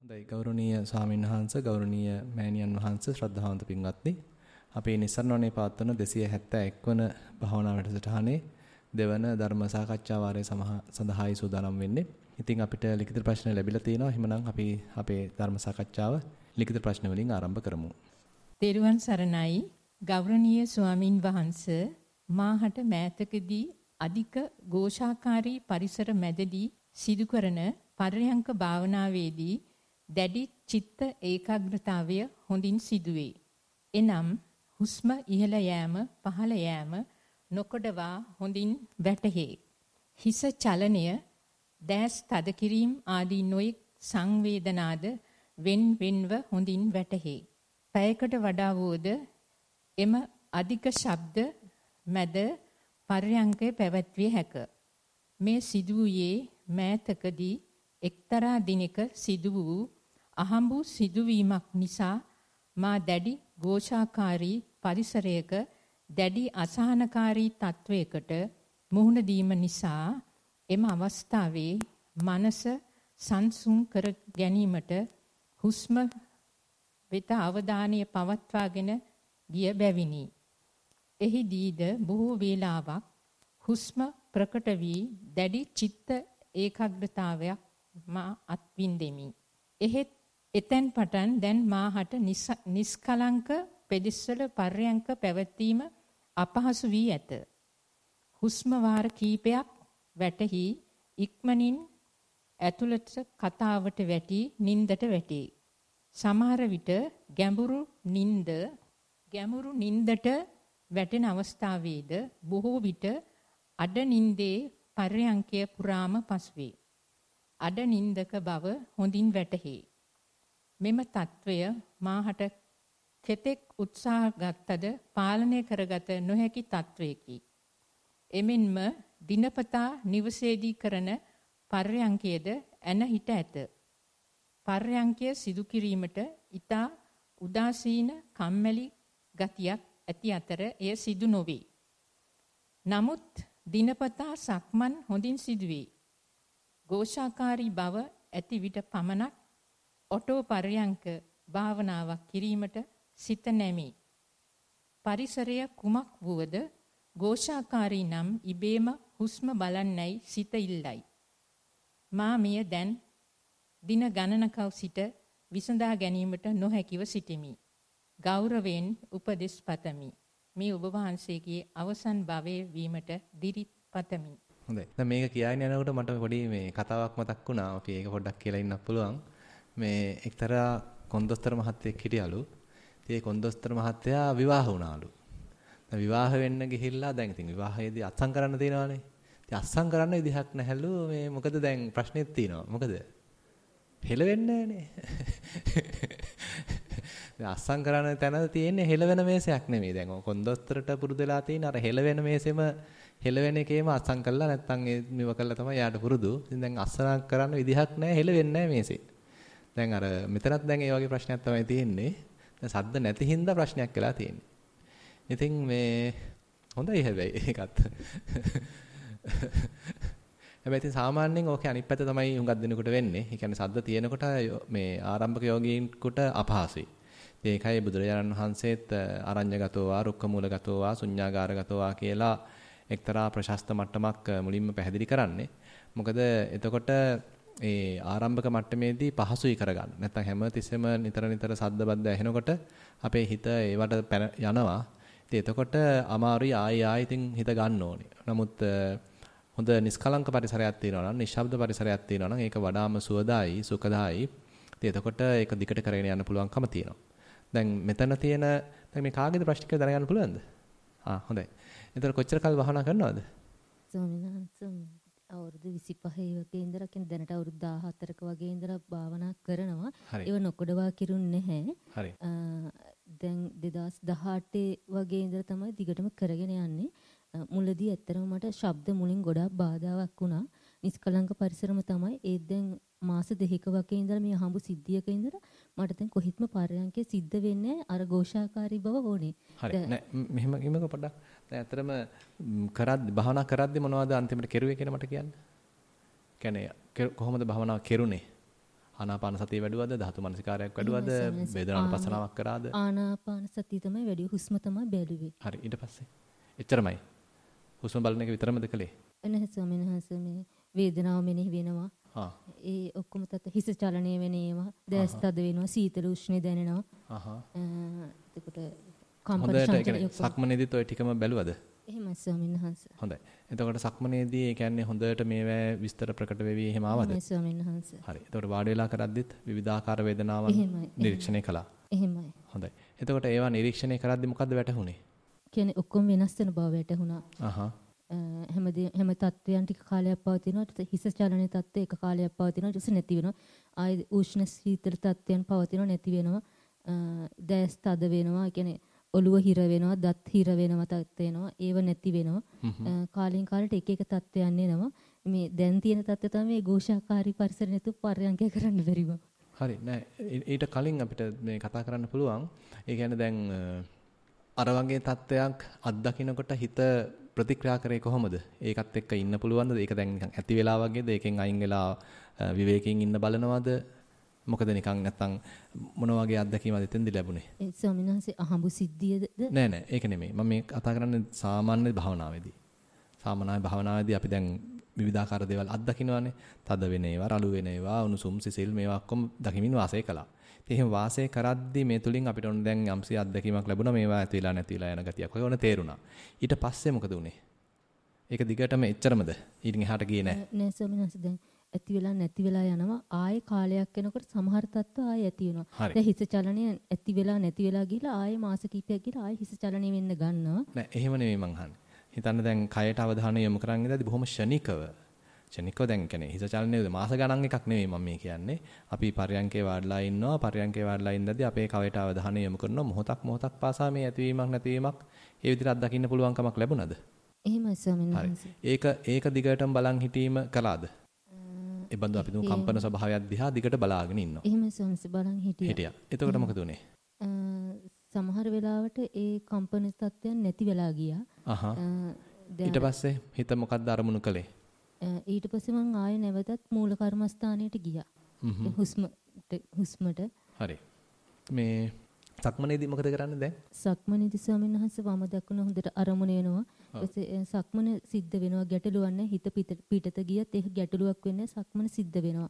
හොඳයි ගෞරවනීය ස්වාමීන් වහන්සේ ගෞරවනීය මෑණියන් වහන්සේ ශ්‍රද්ධාවන්ත පින්වත්නි අපේ නිසරණවනේ පවත්වන 271 වන භාවනා වැඩසටහනේ දෙවන ධර්ම සාකච්ඡා වාරයේ සඳහායි සූදානම් වෙන්නේ. ඉතින් අපිට ලිඛිත ප්‍රශ්න ලැබිලා තියෙනවා. එහෙනම් අපි අපේ ධර්ම සාකච්ඡාව ලිඛිත ප්‍රශ්න වලින් ආරම්භ කරමු. තෙරුවන් සරණයි ගෞරවනීය ස්වාමින් වහන්සේ මාහට මෑතකදී අධික ഘോഷාකාරී පරිසර මැදදී සිදු කරන පර්යංක භාවනාවේදී දැඩි චිත්ත ඒකාග්‍රතාවය හොඳින් සිදුවේ. එනම් හුස්ම ඉහළ යෑම පහළ යෑම නොකොඩවා හොඳින් වැටහේ. හිස චලනය, දැස් තද කිරීම ආදී නොයෙක් සංවේදනාද වෙන්ව හොඳින් වැටහේ. පැයකට වඩා වූද එම අධික ශබ්ද මැද පර්යංකය පැවැත්විය හැක. මේ සිදුවුයේ මෑතකදී එක්තරා දිනක සිදු වූ අහඹු සිදුවීමක් නිසා මා දැඩි ഘോഷාකාරී පරිසරයක දැඩි අසහනකාරී තත්වයකට මුහුණ දීම නිසා එම අවස්ථාවේ මනස සංසුන් කර ගැනීමට හුස්ම වෙත අවධානය පවත්වාගෙන ගිය බැවිනි. එහිදීද බොහෝ වේලාවක් හුස්ම ප්‍රකට වී දැඩි චිත්ත ඒකාග්‍රතාවයක් මා අත්විඳෙමි. එහෙත් එතෙන් පටන් දැන් මාහට නිස්කලංක පෙදෙස්වල පර්යංක පැවැත්වීම අපහසු වී ඇත. හුස්ම වාර කීපයක් වැටහි ඉක්මනින් ඇතුළත කතාවට වැටි නින්දට වැටේ. සමහර විට ගැඹුරු නින්දට වැටෙන අවස්ථාවේද බොහෝ විට අඩ නින්දේ පර්යංකය පුරාම පසුවේ. අඩ නින්දක බව හොඳින් වැටහේ. මෙම తත්වය මාහට කෙතෙක් උත්සාහ ගත්තද පාලනය කරගත නොහැකි තත්වයකි. එමෙන්ම දිනපතා නිවසේදී කරන පර්යංකයේද ඇන හිට ඇත. පර්යංකය සිදු කිරීමට ඊතා උදාසීන කම්මැලි ගතියක් ඇති අතර එය සිදු නොවේ. නමුත් දිනපතා සක්මන් හොඳින් සිදුවේ. ഘോഷාකාරී බව ඇති විට පමණක් ඔටෝ පර්යංක භාවනාවක් කිරීමට සිත නැමේ. පරිසරය කුමක් වුවද ഘോഷාකාරී නම් ඉබේම හුස්ම බලන්නයි සිත ඉල්ලයි. මා මෙය දැන් දින ගණනක සිට විසඳා ගැනීමට නොහැකිව සිටිමි. ගෞරවයෙන් උපදෙස් පතමි. මේ ඔබ වහන්සේගේ අවසන් භවයේ වීමට දිරි පතමි. හොඳයි. දැන් මේක කියාගෙන යනකොට මට පොඩි මේ කතාවක් මතක් වුණා. අපි ඒක පොඩ්ඩක් කියලා ඉන්නත් පුළුවන්. මේ එක්තරා කොන්දොස්තර මහත්තයෙක් හිටියලු. ඉතින් ඒ කොන්දොස්තර මහත්තයා විවාහ වුණාලු. දැන් විවාහ වෙන්න ගිහිල්ලා දැන් ඉතින් විවාහයේදී අත්සන් කරන්න තියෙනවානේ. ඉතින් අත්සන් කරන්න විදිහක් නැහැලු. මේ මොකද දැන් ප්‍රශ්නෙත් තියෙනවා. මොකද? හෙලවෙන්නේ නැහනේ. දැන් අත්සන් කරන්න තැන තියෙන්නේ හෙලවෙන මේසයක් නෙමෙයි. දැන් කොන්දොස්තරට පුරුදු වෙලා තියෙන අර හෙලවෙන මේසෙම හෙලවෙන එකේම අත්සන් කළා නැත්තම් මේව කළා තමයි යාට පුරුදු. ඉතින් දැන් අත්සන් කරන්න විදිහක් නැහැ හෙලවෙන්නේ නැහැ මේසෙ. දැන් අර මෙතනත් දැන් ඒ වගේ ප්‍රශ්නයක් තමයි තියෙන්නේ. දැන් සද්ද නැති හින්දා ප්‍රශ්නයක් වෙලා තියෙන්නේ. ඉතින් මේ හොඳයි හැබැයි ඒකත්. හැබැයි ඉතින් සාමාන්‍යයෙන් ඕකේ අනිත් පැත්ත තමයි හුඟක් දෙනකොට වෙන්නේ. ඒ කියන්නේ සද්ද තියෙනකොට මේ ආරම්භක යෝගීන්ට අපහසුයි. ඒකයි බුදුරජාණන් වහන්සේත් අරඤ්‍යගතෝවා, රුක්කමූලගතෝවා, ශුඤ්ඤාගාරගතෝවා කියලා එක්තරා ප්‍රශස්ත මට්ටමක් මුලින්ම පැහැදිලි කරන්නේ. මොකද එතකොට ඒ ආරම්භක මට්ටමේදී පහසුයි කරගන්න. නැත්නම් හැම තිස්සෙම නිතර සද්ද බද්ද ඇහෙනකොට අපේ හිත ඒවට යනවා. ඉතින් එතකොට අමාරුයි ආයි ඉතින් හිත ගන්න ඕනේ. නමුත් හොඳ නිස්කලංක පරිසරයක් තියෙනවා නම්, නිශ්ශබ්ද පරිසරයක් තියෙනවා නම් ඒක වඩාම සුවදායි, සුඛදායි. ඉතින් එතකොට ඒක දිගට කරගෙන යන්න පුළුවන්කම තියෙනවා. දැන් මෙතන තියෙන දැන් මේ කාගේද ප්‍රශ්න කියලා දැනගන්න පුළුවන්ද? හොඳයි. එතන කොච්චර කල් භාවනා කරනවද? ස්වාමීන් වහන්සේ අවුරුදු 25 වගේ ඉඳලා කියන දැනට අවුරුදු 14ක වගේ ඉඳලා භාවනා කරනවා. ඒව නොකොඩවා කිරුන්නේ නැහැ. හරි. දැන් 2018 වගේ ඉඳලා තමයි දිගටම කරගෙන යන්නේ. මුලදී ඇත්තටම මට ශබ්ද මුලින් ගොඩාක් බාධාවක් වුණා. නිස්කලංක පරිසරම තමයි. ඒ දැන් මාස දෙකක වගේ ඉඳලා මේ අහඹු සිද්ධියක ඉඳලා මට දැන් කොහිත්ම පර්යංකේ සිද්ධ වෙන්නේ අර ഘോഷාකාරී බව ඕනේ. හරි. නෑ මෙහෙම පොඩ්ඩක්. දැන් ඇත්තටම භාවනා කරද්දි මොනවද අන්තිමට කෙරුවේ කියලා මට කියන්න. කියන්නේ කොහොමද භාවනාව කෙරුනේ? ආනාපාන සතිය වැඩුවද? ධාතු මනසිකාරයක් වැඩුවද? වේදනානුපස්සනාවක් කරාද? ආනාපාන සතිය තමයි වැඩි. හුස්ම තමයි බැලුවේ. හරි. ඊට පස්සේ එච්චරමයි. හුස්ම බලන එක විතරමද කළේ? නැහැ ස්වාමීන් වහන්සේ මේ වේදනාව මෙනෙහි වෙනවා. ඒ ඔක්කොම තත් හිස චලනය වෙන ඒවා, දැස් තද වෙනවා, සීතල උෂ්ණ දැනෙනවා. එතකොට කම්පන සංචලනය සක්මනේදීත් ඔය ටිකම බැලුවද? එහෙමයි ස්වාමීන් වහන්සේ. හොඳයි. එතකොට සක්මනේදී ඒ කියන්නේ හොඳට මේවා විස්තර ප්‍රකට වෙවි එහෙම ආවද? එහෙමයි ස්වාමීන් වහන්සේ. හරි. එතකොට වාඩි වෙලා කරද්දිත් විවිධාකාර වේදනාවන් නිරීක්ෂණය කළා. එහෙමයි. හොඳයි. එතකොට ඒවා නිරීක්ෂණය කරද්දි මොකද්ද වැටහුනේ? කියන්නේ ඔක්කොම වෙනස් වෙන බව වැටහුණා. හැම තත්වයන් ටික කාලයක් පවතිනවා. හිස චලනයේ තත්ත්වය එක කාලයක් පවතිනවා. ඊට පස්සේ නැති වෙනවා. ආයි උෂ්ණ සීතල තත්ත්වයන් පවතිනවා නැති වෙනවා. දැස් තද වෙනවා. කියන්නේ ඔළුව හිර වෙනවා, දත් හිර වෙනවා තත්ත්වේනවා. ඒව නැති වෙනවා. කාලෙන් කාලට එක එක තත්ත්වයන් එනවා. මේ දැන් තියෙන තත්ත්වය තමයි මේ ഘോഷාකාරී පරිසර නැතුව පර්යංකය කරන්න බැරිව. හරි නෑ ඊට කලින් අපිට මේ කතා කරන්න පුළුවන්. ඒ කියන්නේ දැන් අර වගේ තත්ත්වයක් අත්දකින්නකොට හිත ප්‍රතික්‍රියා කරේ කොහොමද? ඒකත් එක්ක ඉන්න පුළුවන්ද? ඒක දැන් නිකන් ඇති වෙලා වගේද? ඒකෙන් අයින් වෙලා විවේකයෙන් ඉන්න බලනවද? මොකද නිකන් නැත්තම් මොන වගේ අත්දැකීමක්ද එතෙන්දී ලැබුණේ? ඒ ස්වාමීන් වහන්සේ අහඹු සිද්ධියද? නෑ ඒක නෙමෙයි. මම මේ කතා කරන්නේ සාමාන්‍ය භාවනාවේදී. සාමාන්‍ය භාවනාවේදී අපි දැන් විවිධාකාර දේවල් අත්දකින්නවානේ. තද වෙන ඒවා, රළු වෙන ඒවා, උණුසුම් සිසිල් මේවා ඔක්කොම දකිමින් වාසය කළා. ඉතින් එහෙම වාසය කරද්දී මේ තුලින් අපිට ඕන දැන් යම්සි අත්දැකීමක් ලැබුණා. මේවා ඇති වෙලා නැති වෙලා යන ගතියක් වගේ ඕන තේරුණා. ඊට පස්සේ මොකද උනේ? ඒක දිගටම එච්චරමද? ඊටින් එහාට ගියේ නැහැ. නෑ ස්වාමීන් වහන්සේ දැන් ඇති වෙලා නැති වෙලා යනවා. ආයේ කාලයක් යනකොට සමහර තත්ත්ව ආයේ ඇති වෙනවා. දැන් හිස චලනය ඇති වෙලා නැති වෙලා ගිහලා ආයේ මාස කිහිපයක් ගිහලා ආයේ හිස චලනය වෙන්න ගන්නවා. නෑ එහෙම නෙමෙයි මං අහන්නේ. හිතන්න දැන් කයට අවධානය යොමු කරන් ඉඳලා බොහොම ෂණිකව දැන් කියන්නේ හිස චලනයේ මාස ගණන් එකක් නෙමෙයි මම මේ කියන්නේ. අපි පර්යංකේ වාඩිලා ඉන්නවා. පර්යංකේ වාඩිලා ඉඳද්දී අපේ කයට අවධානය යොමු කරනවා. මොහොතක් පාසා මේ ඇතිවීමක් නැතිවීමක් ඒ විදිහට අත්දකින්න පුළුවන් කමක් ලැබුණාද? එහෙමයි ස්වාමීන් වහන්සේ. ඒක දිගටම බලන් හිටීම කළාද? ඒ බඳු අපි දුම් කම්පන ස්වභාවයක් දිහා දිගට බලාගෙන ඉන්නවා. එහෙමයි ස්වාමීන් බලන් හිටියා. එතකොට මොකද උනේ? සමහර වෙලාවට ඒ කම්පන තත්ත්වයන් නැති වෙලා ගියා. ඊට පස්සේ හිත මොකද්ද අරමුණු කළේ? ඊට පස්සේ මම ආයෙ නැවතත් මූල කර්මස්ථානයට ගියා. හුස්මට. හරි. මේ සක්මනේදී මොකද කරන්නේ දැන්? සක්මනේදී ස්වාමීන් වහන්සේ වම දකුණ හොඳට අරමුණ වෙනවා. සක්මන සිද්ධ වෙනවා ගැටලුවක් නැහැ. හිත පිටත ගියත් ඒක ගැටලුවක් වෙන්නේ සක්මන සිද්ධ වෙනවා.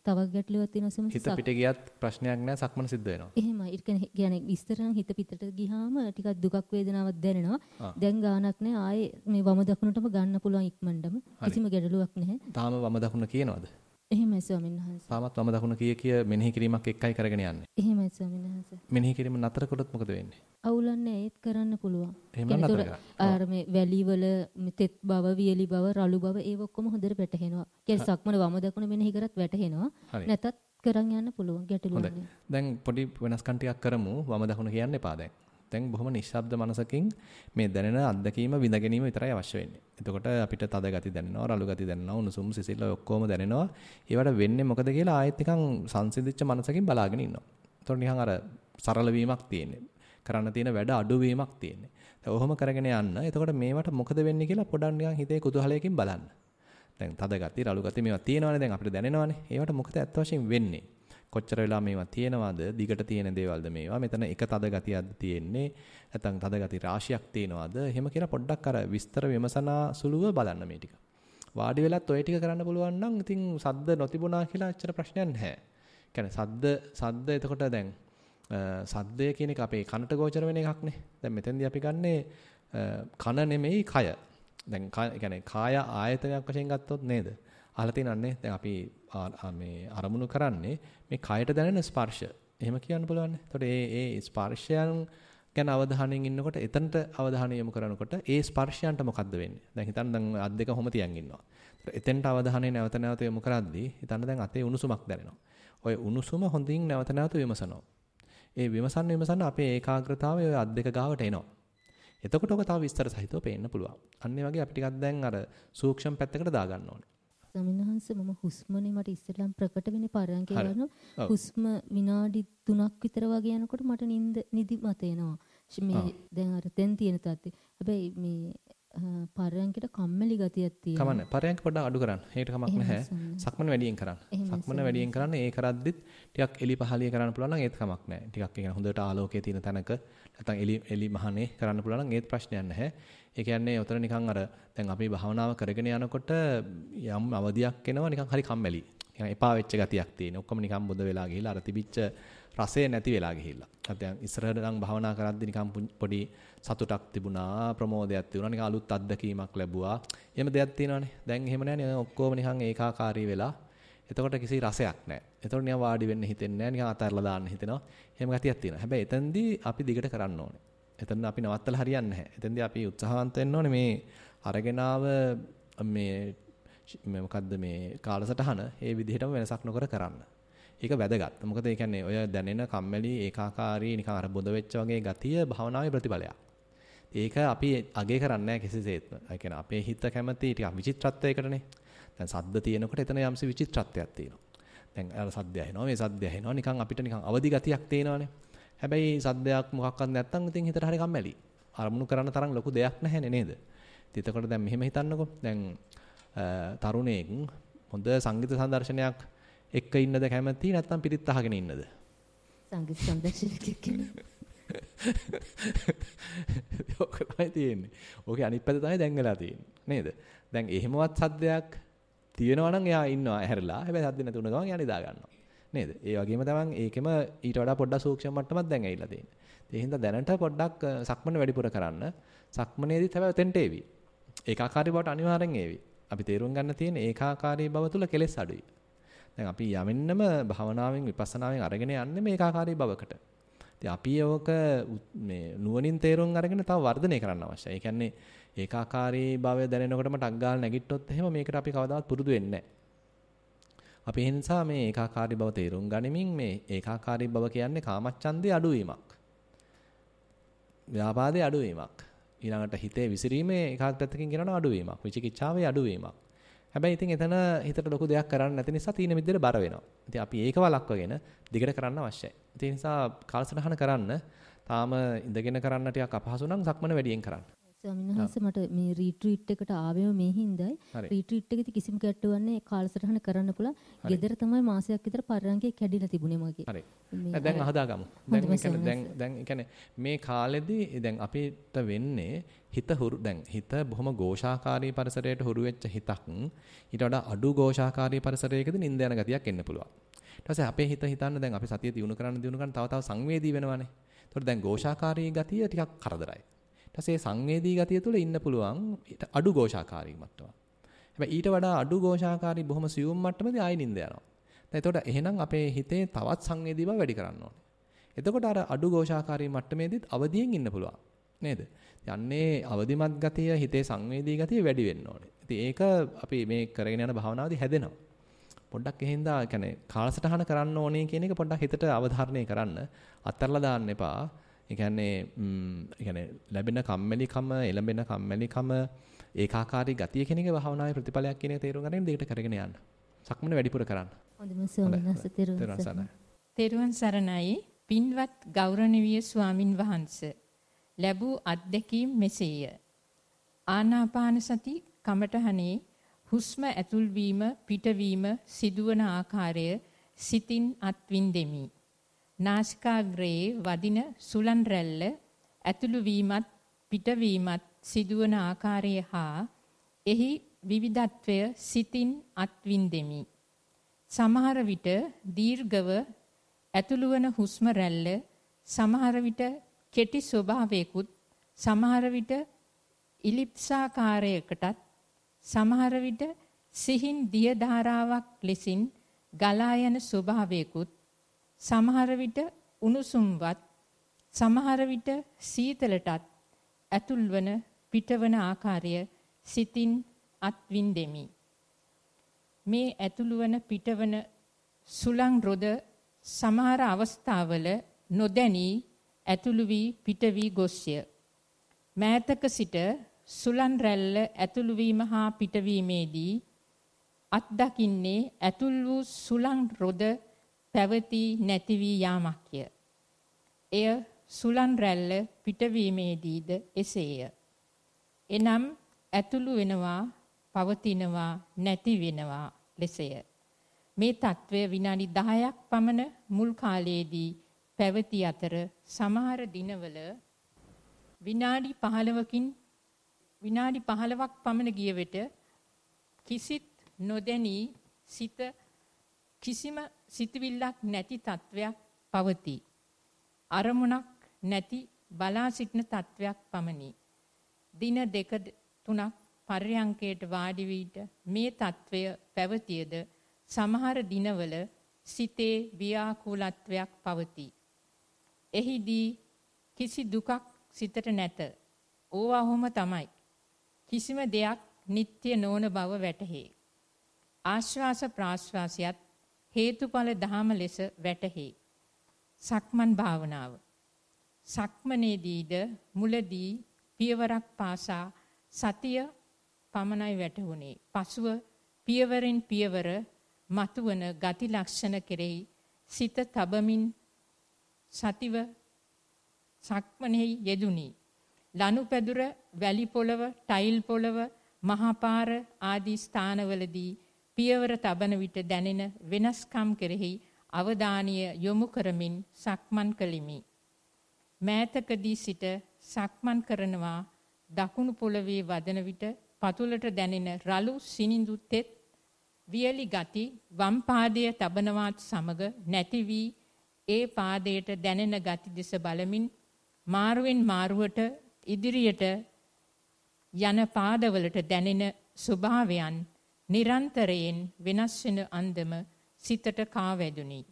තවක් ගැටලුවක් තියෙනවා ස්වාමීන් හිත පිට ගියත් ප්‍රශ්නයක් නැහැ සක්මන සිද්ධ වෙනවා. එහෙමයි. ඒ කියන්නේ ඉස්සර නම් හිත පිටට ගියාම ටිකක් දුකක් වේදනාවක් දැනෙනවා. දැන් ගානක් නැහැ. ආයේ මේ වම දකුණටම ගන්න පුළුවන් ඉක්මනටම. කිසිම ගැටලුවක් නැහැ. තාම වම දකුණ කියනවද? එහෙමයි ස්වාමීන් වහන්සේ. තාමත් වම දකුණ කිය මෙනෙහි කිරීමක් එක්කයි කරගෙන යන්නේ. එහෙමයි ස්වාමීන් වහන්සේ. මෙනෙහි කිරීම නතර කළොත් මොකද වෙන්නේ? අවුලන්නේ ඒත් කරන්න පුළුවන්. එහෙම නතර කරා. අර මේ වැලි වල තෙත් බව, වියලි බව, රළු බව ඒව ඔක්කොම හොඳට වැටහෙනවා. කියන්නේ සක්මන වම දකුණ මෙනෙහි කරත් වැටහෙනවා. නැතත් කරන් යන්න පුළුවන් ගැටලුවක් නෑ. දැන් පොඩි වෙනස්කම් ටිකක් කරමු. වම දකුණ කියන්න එපා දැන්. දැන් බොහොම නිශ්ශබ්ද මනසකින් මේ දැනෙන අත්දැකීම විඳ ගැනීම විතරයි අවශ්‍ය වෙන්නේ. එතකොට අපිට තද ගති දැනෙනවා, රළු ගති දැනෙනවා, උණුසුම් සිසිල් ඔක්කොම දැනෙනවා. ඒවට වෙන්නේ මොකද කියලා ආයෙත් නිකන් සංසිඳිච්ච මනසකින් බලාගෙන ඉන්නවා. එතකොට නිකන් අර සරල වීමක් තියෙන්නේ. කරන්න තියෙන වැඩ අඩු වීමක් තියෙන්නේ. දැන් ඔහොම කරගෙන යන්න. එතකොට මේවට මොකද වෙන්නේ කියලා පොඩක් නිකන් හිතේ කුතුහලයකින් බලන්න. දැන් තද ගති, රළු ගති මේවා තියෙනවානේ දැන් අපිට දැනෙනවානේ. ඒවට මොකද ඇත්ත වශයෙන් වෙන්නේ? කොච්චර වෙලා මේවා තියෙනවද? දිගට තියෙන දේවල්ද මේවා? මෙතන එක තද ගතියක්ද තියෙන්නේ? නැත්නම් තද ගති රාශියක් තියෙනවද? එහෙම කියලා පොඩ්ඩක් අර විස්තර විමසනා සුළුව බලන්න මේ ටික. වාඩි වෙලත් ඔය ටික කරන්න පුළුවන් නම් ඉතින් සද්ද නොතිබුණා කියලා ඇත්තට ප්‍රශ්නයක් නැහැ. කියන්නේ සද්ද එතකොට දැන් සද්දය කියන එක අපේ කනට ගෝචර වෙන එකක් නේ. දැන් මෙතෙන්දී අපි ගන්නේ කන නෙමෙයි කය. දැන් කියන්නේ කාය ආයතනයක් වශයෙන් ගත්තොත් නේද? අහලා තියෙනන්නේ දැන් අපි මේ අරමුණු කරන්නේ මේ කයට දැනෙන ස්පර්ශ. එහෙම කියන්න පුළුවන්. එතකොට ඒ ස්පර්ශයන් ගැන අවධානයෙන් ඉන්නකොට එතනට අවධානය යොමු කරනකොට ඒ ස්පර්ශයන්ට මොකද්ද වෙන්නේ? දැන් හිතන්න දැන් අත් දෙක කොහොම තියන් ඉන්නවා. එතෙන්ට අවධානය නැවත යොමු කරද්දී හිතන්න දැන් අතේ උණුසුමක් දැනෙනවා. ওই උණුසුම හොඳින් නැවත විමසනවා. ඒ විමසන්න අපේ ඒකාග්‍රතාවය ওই අත් දෙක ගාවට එනවා. එතකොට ඔක තව විස්තර සහිතව පේන්න පුළුවන්. අන්න ඒ වගේ අපි ටිකක් දැන් අර සූක්ෂම පැත්තකට දාගන්න ඕනේ. ස්වාමින්වහන්ස මම හුස්මනේ මට ඉස්සෙල්ලාම ප්‍රකට වෙන්නේ පරයන්කේ වරන හුස්ම විනාඩි 3ක් විතර වගේ යනකොට මට නිදි මත එනවා. මේ දැන් අර තෙන් තියෙන තත්ත්වය. හැබැයි මේ පරයන්කට කම්මැලි ගතියක් තියෙනවා. කමන්නේ. පරයන්ක පොඩ්ඩක් අඩු කරන්න. ඒකට කමක් නැහැ. සක්මන වැඩියෙන් කරන්න. සක්මන වැඩියෙන් කරන්න. ඒ කරද්දිත් ටිකක් එලි පහලිය කරන්න පුළුවන් නම් ඒත් කමක් නැහැ. ටිකක් ඒ හොඳට ආලෝකයේ තියෙන තැනක නැත්නම් එලි මහනේ කරන්න පුළුවන් නම් ඒත් ප්‍රශ්නයක් නැහැ. ඒ කියන්නේ උතන නිකන් අර දැන් අපි භාවනාව කරගෙන යනකොට යම් අවදියක් එනවා නිකන් හරි කම්මැලි. නිකන් එපා වෙච්ච ගතියක් තියෙන. ඔක්කොම නිකන් බුද වෙලා ගිහිල්ලා අර තිබිච්ච රසය නැති වෙලා ගිහිල්ලා. දැන් ඉස්සරහට නම් භාවනා කරද්දී නිකන් පොඩි සතුටක් තිබුණා, ප්‍රමෝදයක් තිබුණා, නිකන් අලුත් අත්දැකීමක් ලැබුවා. එහෙම දෙයක් තියෙනවානේ. දැන් එහෙම නැහැ. ඔක්කොම නිකන් ඒකාකාරී වෙලා. එතකොට කිසි රසයක් නැහැ. එතකොට නිකන් වාඩි වෙන්න හිතෙන්නේ නැහැ. නිකන් අතහැරලා දාන්න හිතෙනවා. එහෙම ගතියක් තියෙනවා. හැබැයි එතෙන්දී අපි දිගට කරන්න ඕනේ. එතන අපි නවත්තලා හරියන්නේ නැහැ. එතෙන්දී අපි උත්සාහවන්ත වෙන්න ඕනේ මේ අරගෙන ආව මේ මොකද්ද මේ කාලසටහන ඒ විදිහටම වෙනසක් නොකර කරන්න. ඒක වැදගත්. මොකද ඒ කියන්නේ ඔය දැනෙන කම්මැලි ඒකාකාරී නිකන් අර බොඳ වෙච්ච වගේ ගතිය භාවනාවේ ප්‍රතිඵලයක්. ඒක අපි අගේ කරන්නේ නැහැ කිසිසේත්ම. ඒ කියන්නේ අපේ හිත කැමති ටිකක් විචිත්‍රත්වයකටනේ. දැන් සද්ද තියෙනකොට එතන යම්සි විචිත්‍රත්වයක් තියෙනවා. දැන් අර සද්ද ඇහෙනවා මේ සද්ද ඇහෙනවා නිකන් අපිට නිකන් අවදි ගතියක් තියෙනවානේ. හැබැයි සද්දයක් මොකක්වත් නැත්තම් ඉතින් හිතට හරි කම්මැලි. අරමුණු කරන්න තරම් ලොකු දෙයක් නැහැනේ නේද? එතකොට දැන් මෙහෙම හිතන්නකෝ. දැන් තරුණයෙක් හොඳ සංගීත සංදර්ශනයක් එක්ක ඉන්නද කැමති නැත්නම් පිරිත් අහගෙන ඉන්නද? සංගීත සංදර්ශනයක් එක්ක. ඔක තමයි තියෙන්නේ. ඕකේ අනිත් පැත්ත තමයි දැන් වෙලා තියෙන්නේ. නේද? දැන් එහෙමවත් සද්දයක් තියෙනවා නම් එයා ඉන්නවා ඇහැරලා. හැබැයි සද්ද නැති වුණ ගමන් එයා නිදා ගන්නවා. නේද? ඒ වගේම තමයි ඒකෙම ඊට වඩා පොඩ්ඩක් සූක්ෂම මට්ටමක් දැන් ඇවිල්ලා තියෙන්නේ. ඒ හින්දා දැනට පොඩ්ඩක් සක්මන වැඩිපුර කරන්න. සක්මනේදීත් හැබැයි තෙන්ට ඒවි. ඒකාකාරී බවට අනිවාර්යෙන් ඒවි. අපි තේරුම් ගන්න තියෙන ඒකාකාරී බව තුල කෙලෙස් අඩුයි. දැන් අපි යවෙන්නම භාවනාවෙන් විපස්සනාවෙන් අරගෙන යන්නේ මේ ඒකාකාරී බවකට. ඉතින් අපි ඕක මේ නුවණින් තේරුම් අරගෙන තව වර්ධනය කරන්න අවශ්‍යයි. ඒ කියන්නේ ඒකාකාරී භාවය දැනෙනකොටම ටක් ගාලා නැගිට්ටොත් එහෙම මේකට අපි කවදාවත් පුරුදු වෙන්නේ නැහැ. අපි ඒ නිසා මේ ඒකාකාරී බව තේරුම් ගනිමින් මේ ඒකාකාරී බව කියන්නේ කාමච්ඡන්දේ අඩුවීමක්. ව්‍යාපාදේ අඩුවීමක්. ඊළඟට හිතේ විසිරීමේ ඒකාත් පැත්තකින් කියනවා අඩුවීමක්. විචිකිච්ඡාවේ අඩුවීමක්. හැබැයි ඉතින් එතන හිතට ලොකු දෙයක් කරන්න නැති නිසා තීන මිද්දේට බර වෙනවා. ඉතින් අපි ඒක වළක්වගෙන දිගට කරන්න අවශ්‍යයි. ඒ නිසා කාලසටහන කරන්න තාම ඉඳගෙන කරන්න ටිකක් අපහසු නම් සක්මන වැඩියෙන් කරන්න. ස්වාමීන් වහන්සේ මට මේ රීට්‍රීට් එකට ආවෙම මේ හින්දායි රීට්‍රීට් එකේදී කිසිම ගැටුවන්නේ කාලසටහන කරන්න පුළුවන්. ගෙදර තමයි මාසයක් විතර පරයන්කේ කැඩිලා තිබුණේ මගේ. හරි. දැන් අහදාගමු. දැන් මේ කාලෙදී දැන් අපිට වෙන්නේ හිත බොහොම ഘോഷාකාරී පරිසරයට හුරු වෙච්ච හිතක් ඊට වඩා අඩු ഘോഷාකාරී පරිසරයකදී නිින්ද යන ගතියක් එන්න පුළුවන්. ඊට පස්සේ අපේ හිත හිතන්න දැන් අපි සතිය දිනු කරන්න තව සංවේදී වෙනවානේ. ඒතකොට දැන් ഘോഷාකාරී ගතිය ටිකක් කරදරයි. ඊට පස්සේ සංවේදී ගතිය තුළ ඉන්න පුළුවන් අඩු ഘോഷාකාරී මට්ටම. හැබැයි ඊට වඩා අඩු ഘോഷාකාරී බොහොම සියුම් මට්ටමේදී ආයි නිින්ද යනවා. දැන් එතකොට එහෙනම් අපේ හිතේ තවත් සංවේදී බව වැඩි කරන්න ඕනේ. එතකොට අර අඩු ഘോഷාකාරී මට්ටමේදීත් අවදියෙන් ඉන්න පුළුවන්. නේද? යන්නේ අවදිමත් ගතිය හිතේ සංවේදී ගතිය වැඩි වෙන්න ඕනේ. ඉතින් ඒක අපි මේ කරගෙන යන භාවනාවේදී හැදෙනවා. පොඩ්ඩක් එහෙන්දා කියන්නේ කාලසටහන කරන්න ඕනේ කියන එක පොඩ්ඩක් හිතට අවධාරණය කරන්න. අත්හැරලා දාන්න එපා. ඒ කියන්නේ ලැබෙන කම්මැලිකම, එළඹෙන කම්මැලිකම, ඒකාකාරී ගතිය කියන එක භාවනාවේ ප්‍රතිඵලයක් කියන එක තේරුම් ගන්න දෙයකට කරගෙන යන්න. සක්මන වැඩිපුර කරන්න. හොඳම ස්වාමීන් තෙරුවන් සරණයි. පින්වත් ගෞරවනීය ස්වාමින් වහන්සේ ලැබූ අත්දැකීම් මෙසේය. ආනාපාන සති කමඨහනේ හුස්ම ඇතුල්වීම පිටවීම සිදුවන ආකාරය සිතින් අත්විඳෙමි. නාසිකාග්‍රයේ වදින සුලන් රැල්ල ඇතුළු වීමත් පිටවීමත් සිදුවන ආකාරය හා එහි විවිධත්වය සිතින් අත්විඳෙමි. සමහර විට දීර්ඝව ඇතුළු වන හුස්ම රැල්ල සමහර විට කෙටි ස්වභාවයකුත් සමහර විට ඉලිප්සාකාරයකටත් සමහර විට සිහින් දිය ධාරාවක් ලෙසින් ගලා යන ස්වභාවයකුත් සමහර විට උණුසුම්වත් සමහර විට සීතලටත් ඇතුල්වන පිටවන ආකාරය සිතින් අත්විඳෙමි. මේ ඇතුළුවන පිටවන සුළං රොද සමහර අවස්ථාවල නොදැනී ඇතුළු වී පිට වී ගොස්ය. මෑතක සිට සුළං රැල්ල ඇතුළු වීම හා පිටවීමේදී අත්දකින්නේ ඇතුල් වූ සුළං රොද පැවති නැති වී යාමක්ය. එය සුළං රැල්ල පිටවීමේදීද එසේය. එනම් ඇතුළු වෙනවා, පවතිනවා, නැති වෙනවා ලෙසය. මේ తත්වය විනාඩි 10ක් පමණ මුල් කාලයේදී පැවති අතර සමහර දිනවල විනාඩි 15ක් පමණ ගිය විට කිසිත් නොදැනී සිත කිසිම සිතවිල්ලක් නැති තත්වයක් පවතී. අරමුණක් නැති බලා සිටින තත්වයක් පමණි. දින 2-3ක් පර්යංකයට වාඩි වීට මේ తත්වය පැවතියද සමහර දිනවල සිතේ ව්‍යාකූලත්වයක් පවතී. එහිදී කිසි දුකක් සිතට නැත. ඕවාහොම තමයි. කිසිම දෙයක් නිට්ටය නොවන බව වැටහේ. ආශ්වාස ප්‍රාශ්වාසයත් හේතුඵල ධාම ලෙස වැටහේ. සක්මන් භාවනාව. සක්මනේදීද මුලදී පියවරක් පාසා සතිය පමණයි වැටහුණේ. පසුව පියවරෙන් පියවර මතුවන ගති ලක්ෂණ කෙරෙහි සිත තබමින් සතිව සක්මනෙහි යෙදුනි. ලනුපැදුර, වැලි පොළව, ටයිල් පොළව, මහපාර ආදී ස්ථානවලදී පියවර තබන විට දැනෙන වෙනස්කම් කෙරෙහි අවධානය යොමු කරමින් සක්මන් කළෙමි. මෑතකදී සිට සක්මන් කරනවා දකුණු පොළවේ වදන විට පතුලට දැනෙන රළු සිනිඳු තෙත් වියලි ගති වම් පාදයේ තබනවත් සමග නැති වී ඒ පාදයට දැනෙන ගති දෙස බලමින් මාරුවෙන් මාරුවට ඉදිරියට යන පාදවලට දැනෙන ස්වභාවයන් නිරන්තරයෙන් වෙනස් වෙන අන්දම සිතට කාවැදුනි.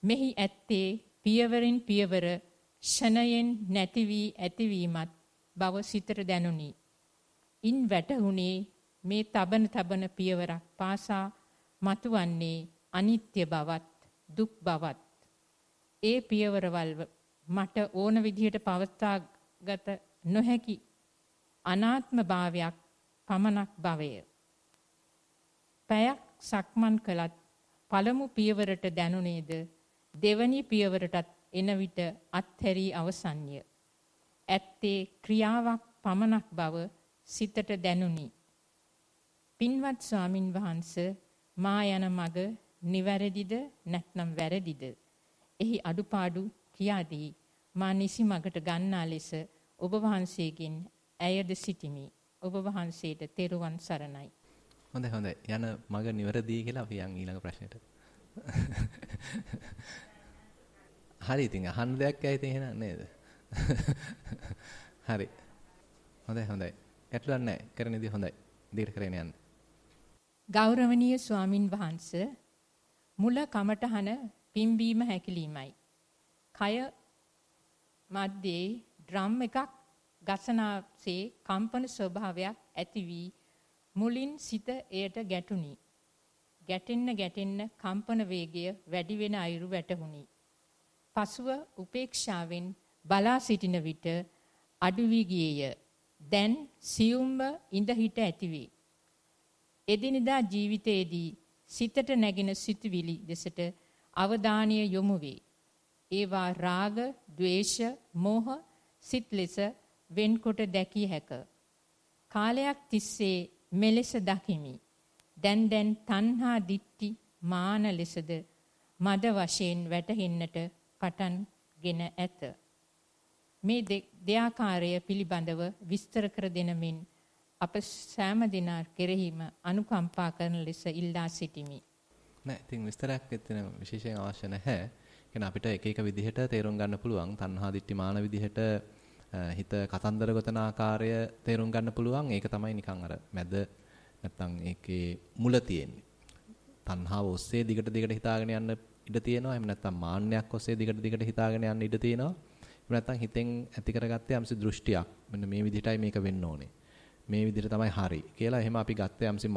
මෙහි ඇත්තේ පියවරින් පියවර ෂණයෙන් නැති වී ඇතිවීමත් බව සිතට දැනුනි. ඉන් වැටහුණේ මේ තබන පියවරක් පාසා මතුවන්නේ අනිත්‍ය බවත් දුක් බවත්. ඒ පියවරවල් මට ඕන විදිහට පවත්වාගත නොහැකි අනාත්ම භාවයක් පමණක් බවය. පැයක් සක්මන් කළත් පළමු පියවරට දැනුනේද දෙවැනි පියවරටත් එන විට අත්හැරී අවසන්ය. ඇත්තේ ක්‍රියාවක් පමණක් බව සිතට දැනුනි. පින්වත් ස්වාමින් වහන්සේ මා යන මඟ නිවැරදිද නැත්නම් වැරදිද? එහි අඩුපාඩු කියාදී මා නිසි මඟට ගන්නා ලෙස ඔබ වහන්සේගෙන් ඇයද සිටිමි. ඔබ වහන්සේට තෙරුවන් සරණයි. හොඳයි. යන මඟ නිවැරදි කියලා අපි යන් ඊළඟ ප්‍රශ්නෙට. හරි ඉතින් අහන්න දෙයක් ඇයි ඉතින් එහෙනම් නේද? හරි. හොඳයි. ඇටලුවක් නැහැ. කරන දේ හොඳයි. දීර්ඝ කරගෙන යන්න. ගෞරවනීය ස්වාමින් වහන්සේ මුල කමඨහන පිම්බීම හැකිලීමයි. කය මැද්දේ ඩ්‍රම් එකක් ගසනාසේ කම්පන ස්වභාවයක් ඇති වී මුලින් සිත එයට ගැටුණි. ගැටෙන්න කම්පන වේගය වැඩි වෙන අයුරු වැටහුණි. පසුව උපේක්ෂාවෙන් බලා සිටින විට අඩු වී ගියේය. දැන් සියුම්ව ඉඳ හිට ඇතිවේ. එදිනෙදා ජීවිතයේදී සිතට නැගෙන සිතුවිලි දෙසට අවධානය යොමු වේ. ඒවා රාග, ద్వේෂ, මෝහ සිත් ලෙස වෙන්කොට දැකිය හැක. කාලයක් තිස්සේ මෙලෙස දකිමි. දැන් තණ්හා දිට්ටි මාන ලෙසද මද වශයෙන් වැටහෙන්නට පටන්ගෙන ඇත. මේ දෙආකාරය පිළිබඳව විස්තර කර දෙනමින් අප සෑම දිනක් කෙරෙහිම අනුකම්පා කරන ලෙස ඉල්ලා සිටිමි. නෑ ඉතින් විස්තරයක් එතන විශේෂයෙන් අවශ්‍ය නැහැ. කියන අපිට එක විදිහට තේරුම් ගන්න පුළුවන් තණ්හා දිට්ඨි මාන විදිහට හිත කතන්දර ගොතන ආකාරය තේරුම් ගන්න පුළුවන්. ඒක තමයි නිකන් අර මැද නැත්තම් ඒකේ මුල තියෙන්නේ. තණ්හාව ඔස්සේ දිගට හිතාගෙන යන්න ඉඩ තියෙනවා. එහෙම නැත්තම් මාන්නයක් ඔස්සේ දිගට හිතාගෙන යන්න ඉඩ තියෙනවා. එහෙම නැත්තම් හිතෙන් ඇති කරගත්තේ යම්සි දෘෂ්ටියක්. මෙන්න මේ විදිහටයි මේක වෙන්න ඕනේ. මේ විදිහට තමයි හරි කියලා එහෙම අපි ගත්ත යම්සි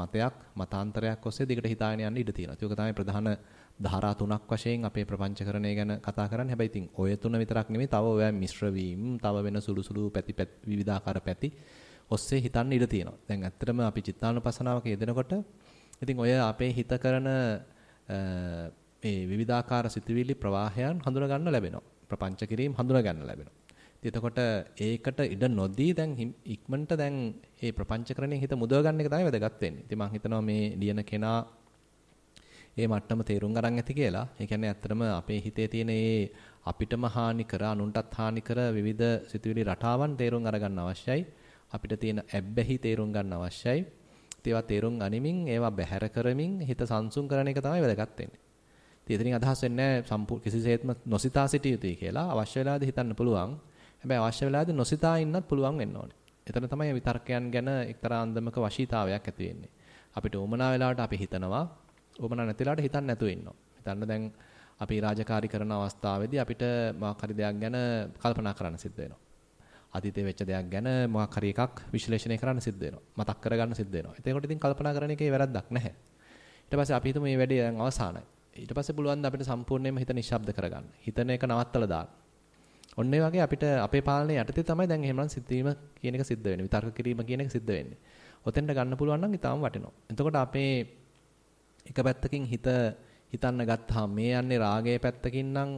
මතාන්තරයක් ඔස්සේ දිගට හිතාගෙන යන්න ඉඩ තියෙනවා. ඒක තමයි ප්‍රධාන ධාරා තුනක් වශයෙන් අපේ ප්‍රපංචකරණය ගැන කතා කරන්නේ. හැබැයි ඉතින් ඔය තුන විතරක් නෙමෙයි තව ඔය මිශ්‍ර වීම, තව වෙන සුළු පැති විවිධාකාර පැති ඔස්සේ හිතන්න ඉඩ තියෙනවා. දැන් ඇත්තටම අපි චිත්තානුපසනාවක යෙදෙනකොට ඉතින් ඔය අපේ හිත කරන මේ විවිධාකාර සිතුවිලි ප්‍රවාහයන් හඳුනා ගන්න ලැබෙනවා. ප්‍රපංච කිරීම හඳුනා ගන්න ලැබෙනවා. එතකොට ඒකට ඉඩ නොදී දැන් ඉක්මනට දැන් මේ ප්‍රපංචකරණයෙන් හිත මුදව ගන්න එක තමයි වැදගත් වෙන්නේ. ඉතින් මම හිතනවා මේ ලියන කෙනා ඒ මට්ටම තේරුම් ගන්න ඇති කියලා. ඒ කියන්නේ ඇත්තටම අපේ හිතේ තියෙන ඒ අපිටම හානි කර අනුන්ටත් හානි කර විවිධ සිතුවිලි රටාවන් තේරුම් අරගන්න අවශ්‍යයි. අපිට තියෙන ඇබ්බැහි තේරුම් ගන්න අවශ්‍යයි. ඒවා තේරුම් ගනිමින් ඒවා බැහැර කරමින් හිත සංසුන් කරන එක තමයි වැදගත් වෙන්නේ. ඉතින් එතනින් අදහස් වෙන්නේ නැහැ කිසිසේත්ම නොසිතා සිටිය යුතුයි කියලා. අවශ්‍ය වෙලාවදී හිතන්න පුළුවන්. හැබැයි අවශ්‍ය වෙලාවදී නොසිතා ඉන්නත් පුළුවන් වෙන්න ඕනේ. එතන තමයි විතර්කයන් ගැන එක්තරා අන්දමක වශීතාවයක් ඇති වෙන්නේ. අපිට උමනා වෙලාවට අපි හිතනවා. උමනා නැති වෙලාවට හිතන්න නැතුව ඉන්නවා. හිතන්න දැන් අපි රාජකාරී කරන අවස්ථාවේදී අපිට මොකක් හරි දෙයක් ගැන කල්පනා කරන්න සිද්ධ වෙනවා. අතීතයේ වෙච්ච දෙයක් ගැන මොකක් හරි එකක් විශ්ලේෂණය කරන්න සිද්ධ වෙනවා. මතක් කරගන්න සිද්ධ වෙනවා. එතකොට ඉතින් කල්පනා කරන එකේ වැරද්දක් නැහැ. ඊට පස්සේ අපි හිතමු මේ වැඩේ දැන් අවසానයි. ඊට පස්සේ පුළුවන් ද අපිට සම්පූර්ණයෙන්ම හිත නිශ්ශබ්ද කරගන්න. හිතන එක නවත්තලා දාන්න. ඔන්න ඒ වගේ අපිට අපේ පාලනය යටතේ තමයි දැන් එහෙමනම් සිතීම කියන එක සිද්ධ වෙන්නේ. විතර්ක කිරීම කියන එක සිද්ධ වෙන්නේ. ඔතෙන්ට ගන්න පුළුවන් නම් ඊටාම වටිනවා. එතකොට අපේ එක පැත්තකින් හිතන්න ගත්තාම මේ යන්නේ රාගයේ පැත්තකින් නම්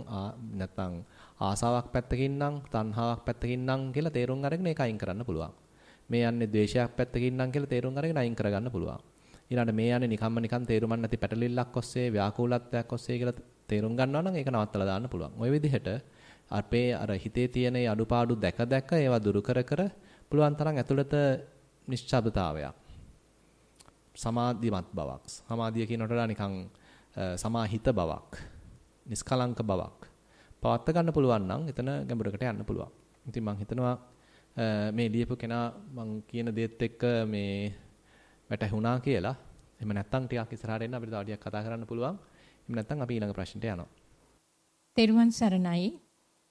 නැත්නම් ආසාවක් පැත්තකින් නම් තණ්හාවක් පැත්තකින් නම් කියලා තේරුම් අරගෙන ඒක අයින් කරන්න පුළුවන්. මේ යන්නේ ද්වේෂයක් පැත්තකින් නම් කියලා තේරුම් අරගෙන අයින් කරගන්න පුළුවන්. ඊළඟට මේ යන්නේ නිකන් තේරුම් නැති පැටලිල්ලක් ඔස්සේ ව්‍යාකූලත්වයක් ඔස්සේ කියලා තේරුම් ගන්නවා නම් ඒක නවත්තලා දාන්න පුළුවන්. ওই විදිහට අපේ අර හිතේ තියෙන ඒ අඩුපාඩු දැක ඒවා දුරු කර පුළුවන් තරම් ඇතුළත නිශ්චබ්දතාවයක් සමාධිමත් බවක් සමාධිය කියනට වඩා නිකන් සමාහිත බවක් නිස්කලංක බවක් පවත්වා ගන්න පුළුවන් නම් එතන ගැඹුරකට යන්න පුළුවන්. ඉතින් මම හිතනවා මේ ලියපු කෙනා මම කියන දේත් එක්ක මේ වැටහුණා කියලා. එහෙම නැත්නම් ටිකක් ඉස්සරහට එන්න අපිට තව ටිකක් කතා කරන්න පුළුවන්. එහෙම නැත්නම් අපි ඊළඟ ප්‍රශ්නට යනවා. තෙරුවන් සරණයි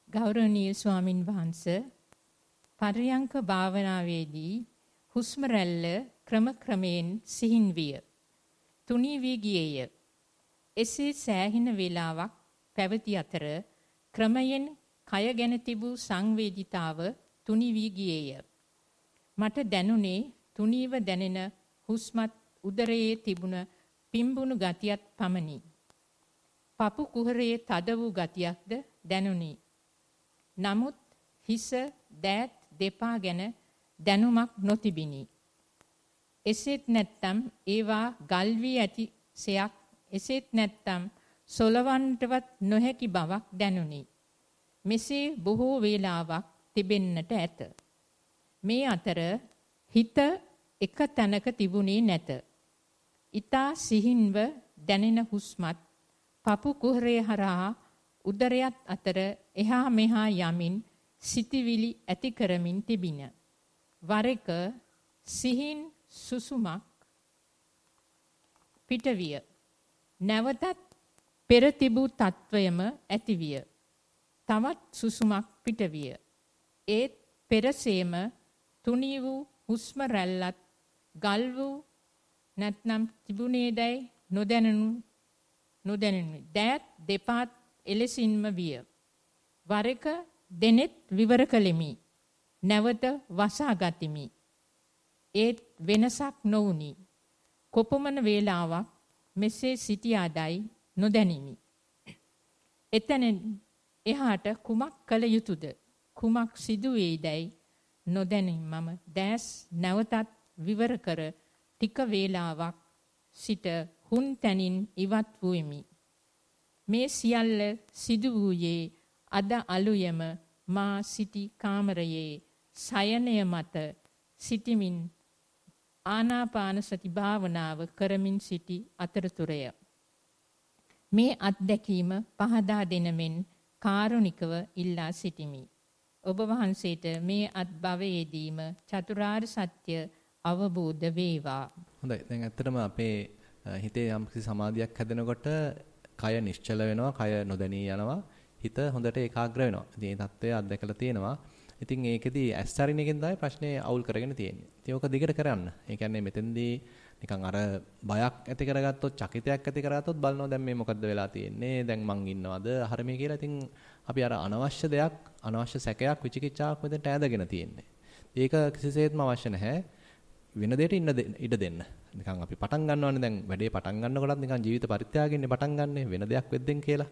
ගෞරවනීය ස්වාමින් වහන්සේ පර්යංක භාවනාවේදී හුස්ම රැල්ල ක්‍රමයෙන් සිහින් විය. තුනී වී ගියේය. එසේ සෑහෙන වේලාවක් පැවති අතර ක්‍රමයෙන් කය ගැන තිබූ සංවේදීතාව තුනී වී ගියේය. මට දැනුනේ තුනීව දැනෙන හුස්මත් උදරයේ තිබුණ පිම්බුණු ගතියත් පමණි. පපු කුහරයේ තද වූ ගතියක්ද දැනුනි. නමුත් හිස දෑත් දෙපා ගැන දැනුමක් නොතිබිනි. එසේත් නැත්තම් ඒවා ගල් වී ඇති සයක් එසේත් නැත්තම් සොලවන්නටවත් නොහැකි බවක් දැනුනි. මෙසේ බොහෝ වේලාවක් තිබෙන්නට ඇත. මේ අතර හිත එක තැනක තිබුණේ නැත. ඊතා සිහින්ව දැනෙන හුස්මත් පපු කුහරය හරහා උදරයත් අතර එහා මෙහා යමින් සිටිවිලි ඇති කරමින් තිබින. වර එක සිහින් සුසුමක් පිටවිය. නැවතත් පෙර තිබූ තත්වයම ඇතිවිය. තවත් සුසුමක් පිටවිය. ඒත් පෙරසේම තුනී වූ හුස්ම රැල්ලත් ගල් වූ නැත්නම් තිබුණේදයි නොදැනුනි. දෑත් දෙපාත් එලෙසින්ම විය. වර එක දෙනෙත් විවර කළෙමි. නැවත වසා ගතිමි. ඒත් වෙනසක් නොවුනි. කොපමණ වේලාවක් මෙසේ සිටියාදයි නොදැනිමි. එතන එහාට කුමක් කළ යුතුද? කුමක් සිදුවේදයි නොදැනී මම දැස් නැවතත් විවර කර ටික වේලාවක් සිට හුන් තැනින් ඉවත් වූෙමි. මේ සියල්ල සිදු වූයේ අද අලුයම මා සිටි කාමරයේ සයනය මත සිටිමින් ආනාපාන සති භාවනාව කරමින් සිටි අතරතුරය. මේ අත්දැකීම පහදා දෙනමෙන් කාරුණිකව ඉල්ලා සිටිමි. ඔබ වහන්සේට මේ අත්භවයේදීම චතුරාර්ය සත්‍ය අවබෝධ වේවා. හොඳයි. දැන් ඇත්තටම අපේ හිතේ යම්කිසි සමාධියක් හැදෙනකොට කය නිශ්චල වෙනවා, කය නොදැනී යනවා, හිත හොඳට ඒකාග්‍ර වෙනවා. ඉතින් මේ தත්ත්වය අත්දැකලා තියෙනවා. ඉතින් ඒකෙදී ඇස්සරින එකෙන් තමයි ප්‍රශ්නේ අවුල් කරගෙන තියෙන්නේ. ඉතින් ඕක දිගට කරන්න. ඒ කියන්නේ මෙතෙන්දී නිකන් අර බයක් ඇති කරගත්තොත්, චකිතයක් ඇති කරගත්තොත් බලනවා දැන් මේ මොකද්ද වෙලා තියෙන්නේ? දැන් මං ඉන්නවද? හරිමේ කියලා. ඉතින් අපි අර අනවශ්‍ය දෙයක්, අනවශ්‍ය සැකයක්, විචිකිච්ඡාවක් මෙතෙන්ට ඇදගෙන තියෙන්නේ. ඒක කිසිසේත්ම අවශ්‍ය නැහැ. වෙන දෙයකට ඉඩ දෙන්න. නිකන් අපි පටන් ගන්නවනේ දැන් වැඩේ පටන් ගන්නකොටත් නිකන් ජීවිත පරිත්‍යාගයෙන්නේ පටන් ගන්නනේ වෙන දෙයක් වෙද්දෙන් කියලා.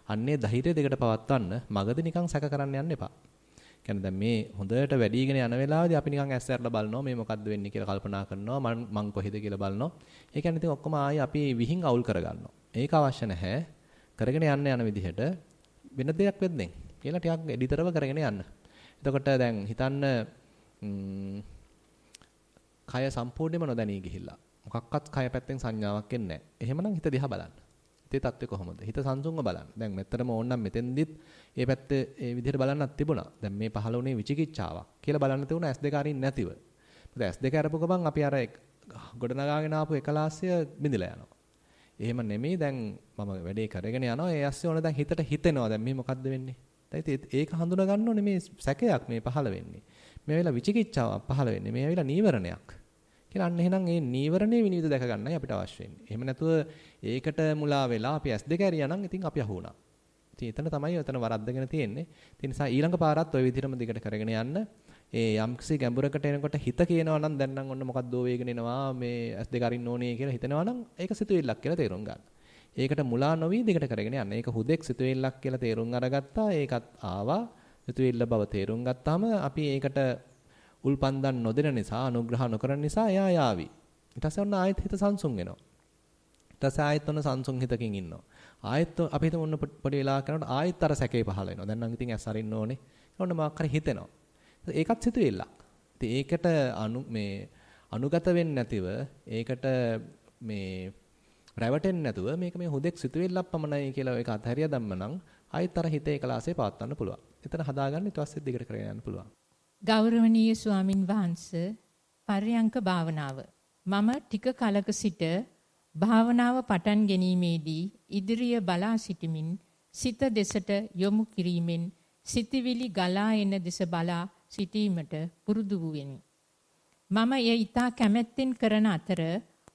අන්නේ ධෛර්යය දෙකට පවත්වන්න මගදී නිකන් සැක කරන්න යන්න එපා. කියන්නේ දැන් මේ හොඳට වැඩිගෙන යන වෙලාවේදී අපි නිකන් ඇස් ඇරලා බලනවා මේ මොකද්ද වෙන්නේ කියලා කල්පනා කරනවා මං කොහෙද කියලා බලනවා. ඒ කියන්නේ ඉතින් ඔක්කොම ආයි අපි විහිං අවුල් කරගන්නවා. ඒක අවශ්‍ය නැහැ. කරගෙන යන විදිහට වෙන දෙයක් වෙන්නේ කියලා ටිකක් එඩිතරව කරගෙන යන්න. එතකොට දැන් හිතන්න කය සම්පූර්ණයෙන්ම නොදැනී ගිහිල්ලා. මොකක්වත් කය පැත්තෙන් සංඥාවක් එන්නේ නැහැ. එහෙමනම් හිත දිහා බලන්න. හිතේ තත්ත්වය කොහොමද? හිත සංසුන්ව බලන්න. දැන් මෙතරම් ඕනනම් මෙතෙන්දිත් මේ පැත්තේ මේ විදිහට බලන්නත් තිබුණා. දැන් මේ පහළ වුණේ විචිකිච්ඡාවක් කියලා බලන්න තිබුණා S2 අරින්න නැතිව. මොකද S2 අරපු ගමන් අපි අර ගොඩනගාගෙන ආපු එකලාස්ය බිඳිලා යනවා. එහෙම නෙමෙයි දැන් මම වැඩේ කරගෙන යනවා. ඒ ඇස්සේ ඕන දැන් හිතට හිතෙනවා. දැන් මේ මොකද්ද වෙන්නේ? දැන් ඒක හඳුනා ගන්න ඕනේ මේ සැකයක් මේ පහළ වෙන්නේ. මේ වෙලාව විචිකිච්ඡාවක් පහළ වෙන්නේ. මේ වෙලාව නීවරණයක්. කියලා අන්න එහෙනම් මේ නීවරණේ විනිවිද දැක ගන්නයි අපිට අවශ්‍ය වෙන්නේ. එහෙම නැතුව ඒකට මුලා වෙලා අපි S2 ඇරියා නම් ඉතින් අපි අහු වුණා. ඉතින් එතන තමයි එතන වරද්දගෙන තියෙන්නේ. ඒ නිසා ඊළඟ පාරත් ওই විදිහටම දිගට කරගෙන යන්න. ඒ යම්කිසි ගැඹුරකට එනකොට හිත කියනවා නම් දැන් නම් ඔන්න මොකක්ද වේගෙන එනවා මේ S2 අරින්න ඕනේ කියලා හිතනවා නම් ඒක සිතුවිල්ලක් කියලා තේරුම් ගන්න. ඒකට මුලා නොවි දිගට කරගෙන යන්න. ඒක හුදෙක් සිතුවිල්ලක් කියලා තේරුම් අරගත්තා. ඒකත් ආවා. සිතුවිල්ල බව තේරුම් ගත්තාම අපි ඒකට උල්පන්දන් නොදෙන නිසා අනුග්‍රහ නොකරන නිසා එයා යාවි. ඊට පස්සේ ඔන්න ආයෙත් හිත සංසුන් වෙනවා. ඊට පස්සේ ආයෙත් ඔන්න සංසුන් හිතකින් ඉන්නවා. ආයෙත් අපි හිතමු ඔන්න පොඩි වෙලාවක් යනකොට ආයෙත් අර සැකේ පහළ වෙනවා. දැන් නම් ඉතින් ඇස් අරින්න ඕනේ. ඔන්න මාක් හරි හිතෙනවා. ඒකත් සිතුවිල්ලක්. ඉතින් ඒකට අනුගත වෙන්නේ නැතිව ඒකට මේ රැවටෙන්නේ නැතුව මේක මේ හුදෙක් සිතුවිල්ලක් පමණයි කියලා ඒක අතහැරියා ධම්ම නම් ආයෙත් අර හිතේ එකලාසේ පවත්වන්න පුළුවන්. එතන හදාගන්න ඊට පස්සේ දිගට කරගෙන යන්න පුළුවන්. ගෞරවනීය ස්වාමින් වහන්සේ පර්යංක භාවනාව මම ටික කලක සිට භාවනාව පටන් ගැනීමේදී ඉදිරිය බලා සිටමින් සිත දෙසට යොමු කිරීමෙන් සිතවිලි ගලා එන දෙස බලා සිටීමට පුරුදු වූෙමි. මම එය ඊතා කැමැත්තෙන් කරන අතර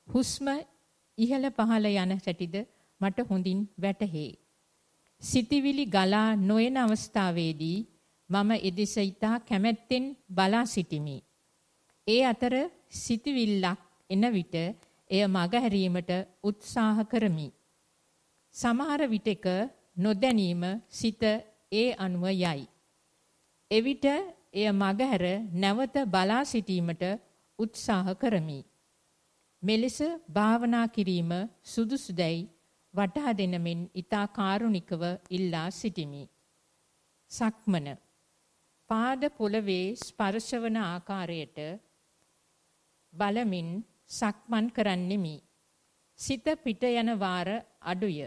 හුස්ම ඉහළ පහළ යන සැටිද මට හොඳින් වැටහේ. සිතවිලි ගලා නොයන අවස්ථාවේදී මම එදෙස ඊතා කැමැත්තෙන් බලා සිටිමි. ඒ අතර සිතවිල්ලක් එන විට එය මගහැරීමට උත්සාහ කරමි. සමහර විටක නොදැනීම සිත ඒ අනුව යයි. එවිට එය මගහැර නැවත බලා සිටීමට උත්සාහ කරමි. මෙලෙස භාවනා කිරීම සුදුසුදැයි වටහා දෙනමින් ඊතා කාරුණිකව ඉල්ලා සිටිමි. සක්මන පාද පොළවේ ස්පර්ශවන ආකාරයට බලමින් සක්මන් කරන්නෙමි. සිත පිට යන වාර අඩුය.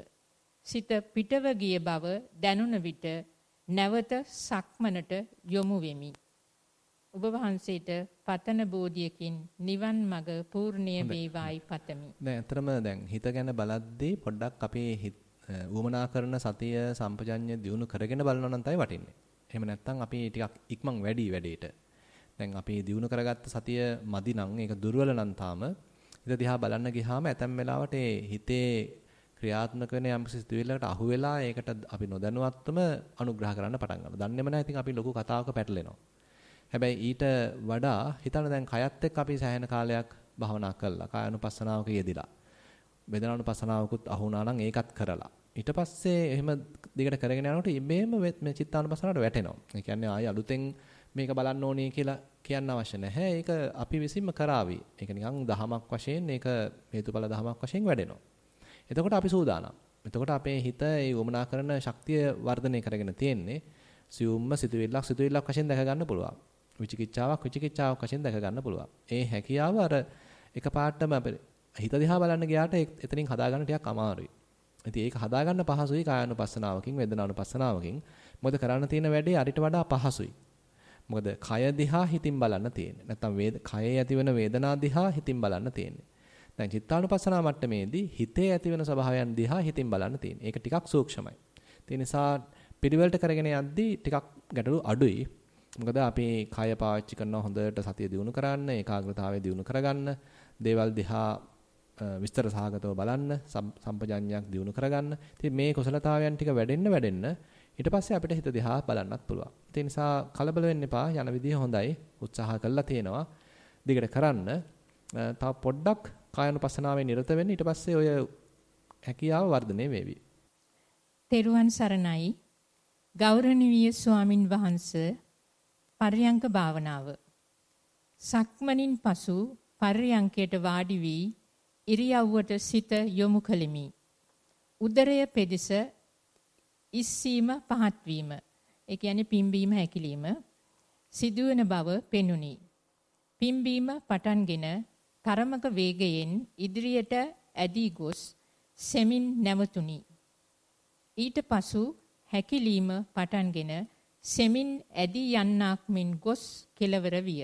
සිත පිටව ගිය බව දැනුන විට නැවත සක්මනට යොමු වෙමි. ඔබ වහන්සේට පතන බෝධියකින් නිවන් මඟ පූර්ණිය වේවායි පතමි. දැන් අතරම දැන් හිත ගැන බලද්දී පොඩ්ඩක් අපේ උවමනා කරන සතිය සම්පජඤ්ඤය දියුණු කරගෙන බලනවා නම් තමයි වටින්නේ. එහෙම නැත්නම් අපි ටිකක් ඉක්මන් වැඩි වැඩේට. දැන් අපි දියුණු කරගත්ත සතිය මදි නම් ඒක දුර්වල නම් තාම හිත දිහා බලන්න ගියාම ඇතැම් වෙලාවට හිතේ ක්‍රියාත්මක වෙන යම් සිතුවිල්ලකට අහු වෙලා ඒකට අපි නොදැනුවත්වම අනුග්‍රහ කරන්න පටන් ගන්නවා. දන්නේම නැහැ ඉතින් අපි ලොකු කතාවක පැටලෙනවා. හැබැයි ඊට වඩා හිතන්න දැන් කයත් එක්ක අපි සෑහෙන කාලයක් භවනා කළා. කායानुපස්සනාවක යෙදිලා. වේදනානුපස්සනාවකුත් අහු වුණා නම් ඒකත් කරලා. ඊට පස්සේ එහෙම දිගට කරගෙන යනකොට ඉබේම මේ චිත්තානුපස්සනාවට වැටෙනවා. ඒ කියන්නේ ආයෙ අලුතෙන් මේක බලන්න ඕනේ කියලා කියන්න අවශ්‍ය නැහැ. ඒක අපි විසින්ම කරાવી. ඒක නිකන් දහමක් වශයෙන් ඒක හේතුඵල දහමක් වශයෙන් වැඩෙනවා. එතකොට අපි සූදානම්. එතකොට අපේ හිත ඒ වමනා කරන ශක්තිය වර්ධනය කරගෙන තියෙන්නේ සියුම්ම සිතුවිල්ලක් වශයෙන් දැක ගන්න පුළුවන්. විචිකිච්ඡාවක් වශයෙන් දැක ගන්න පුළුවන්. ඒ හැකියාව අර එකපාරටම අපේ හිත දිහා බලන්න ගියාට එතනින් හදාගන්න ටිකක් අමාරුයි. ඉතින් ඒක හදාගන්න පහසුයි කායानुපස්සනාවකින් වේදනානුපස්සනාවකින්. මොකද කරන්න තියෙන වැඩේ අරිට වඩා පහසුයි. මොකද කය දිහා හිතින් බලන්න තියෙන්නේ. නැත්තම් කයේ ඇතිවන වේදනා දිහා හිතින් බලන්න තියෙන්නේ. දැන් චිත්තානුපස්සනා මට්ටමේදී හිතේ ඇතිවන ස්වභාවයන් දිහා හිතින් බලන්න තියෙන්නේ. ඒක ටිකක් සූක්ෂමයි. ඒ නිසා පිළිවෙලට කරගෙන යද්දී ටිකක් ගැටලු අඩුයි. මොකද අපි කය පාවිච්චි කරන හොඳට සතිය දිනු කරන්න, ඒකාග්‍රතාවය දිනු කරගන්න, දේවල් දිහා විස්තර සහගතව බලන්න, සම්පජඤ්ඤයක් දිනු කරගන්න. ඉතින් මේ කුසලතාවයන් ටික වැඩෙන්න ඊට පස්සේ අපිට හිත දිහා බලන්නත් පුළුවන්. ඒ නිසා කලබල වෙන්න එපා. යන විදිය හොඳයි. උත්සාහ කළා තියෙනවා. දිගට කරන්න. තව පොඩ්ඩක් කායानुපස්සනාවේ නිරත වෙන්න. ඊට පස්සේ ඔය හැකියාව වර්ධනය වේවි. තෙරුවන් සරණයි. ගෞරවනීය ස්වාමින් වහන්සේ පර්යංක භාවනාව. සක්මනින් පසු පර්යංකයට වාඩි වී ඉරියව්වට සිත යොමු කළෙමි. උදරය පෙදෙස ඉස්සීම පහත් වීම, ඒ කියන්නේ පිම්බීම හැකිලිම සිදුවන බව පෙනුනි. පිම්බීම පටන්ගෙන තරමක වේගයෙන් ඉදිරියට ඇදී ගොස් සෙමින් නැවතුනි. ඊට පසු හැකිලිම පටන්ගෙන සෙමින් ඇදී යන්නක් මෙන් ගොස් කෙලවර විය.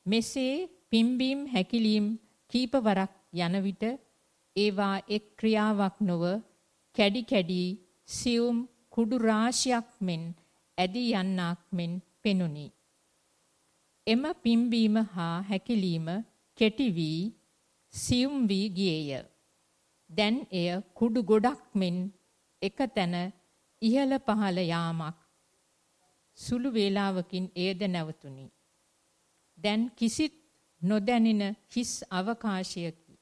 මෙසේ පිම්බීම් හැකිලීම් කීප වරක් යන විට ඒවා එක් ක්‍රියාවක් නොව කැඩි කැඩි සියුම් කුඩු රාශියක් මෙන් ඇදී යන්නක් මෙන් පෙනුනි. එම පිම්බීම හා හැකිලීම කෙටි වී සියුම් වී ගියේය. දැන් එය කුඩු ගොඩක් මෙන් එක තැන ඉහළ පහළ යාමක්. සුළු වේලාවකින් එයද නැවතුනි. දැන් කිසිත් නොදැනෙන හිස් අවකාශයකි.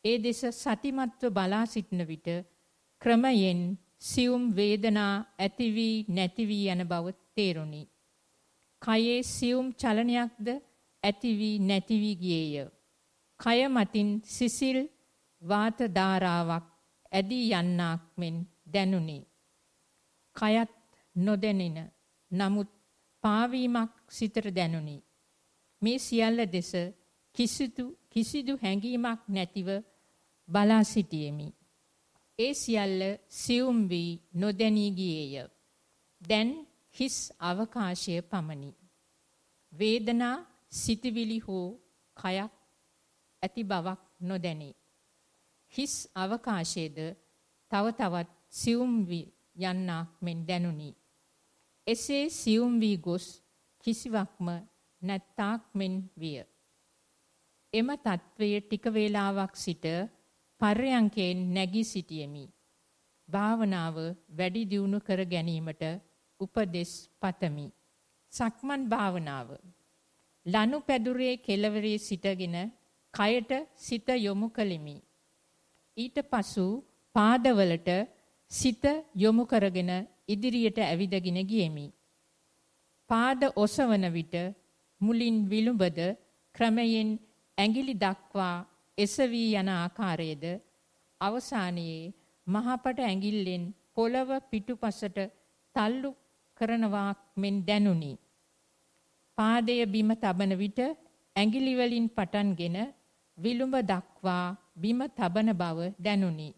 ඒ දෙස සතිමත්ව බලා සිටන විට ක්‍රමයෙන් සියුම් වේදනා ඇති වී නැති වී යන බව තේරුණි. කයේ සියුම් චලනයක්ද ඇති වී නැති වී ගියේය. කය මතින් සිසිල් වාත ධාරාවක් ඇදී යන්නක් මෙන් දැනුනි. කයත් නොදැනෙන නමුත් පාවීමක් සිතට දැනුනි. මේ සියල්ල දෙස කිසිදු හැඟීමක් නැතිව බලා සිටියෙමි. ඒ සියල්ල සියුම් වී නොදැනී ගියේය. දැන් හිස් අවකාශය පමණි. වේදනා සිතවිලි හෝ කයක් ඇති බවක් නොදැනේ. හිස් අවකාශයේද තව තවත් සියුම් වී යන්නක් මෙන් දැනුනි. එසේ සියුම් වී ගොස් කිසිවක්ම නැත්තාක් මෙන් විය. එම තත්වයේ ටික වේලාවක් සිට පර්යංකයෙන් නැගී සිටියෙමි. භාවනාව වැඩි දියුණු කර ගැනීමට උපදෙස් පතමි. සක්මන් භාවනාව. ලනු පැදුරේ කෙළවරේ සිටගෙන කයට සිත යොමු කළෙමි. ඊට පසු පාදවලට සිත යොමු කරගෙන ඉදිරියට ඇවිදගෙන ගියෙමි. පාද ඔසවන විට මුලින් විලුඹද ක්‍රමයෙන් ඇඟිලි දක්වා එසවි යන ආකාරයේද අවසානයේ මහපට ඇඟිල්ලෙන් පොළව පිටුපසට තල්ලු කරනවා මෙන් දැනුනි. පාදය බිම තබන විට ඇඟිලි වලින් පටන්ගෙන විලුඹ දක්වා බිම තබන බව දැනුනි.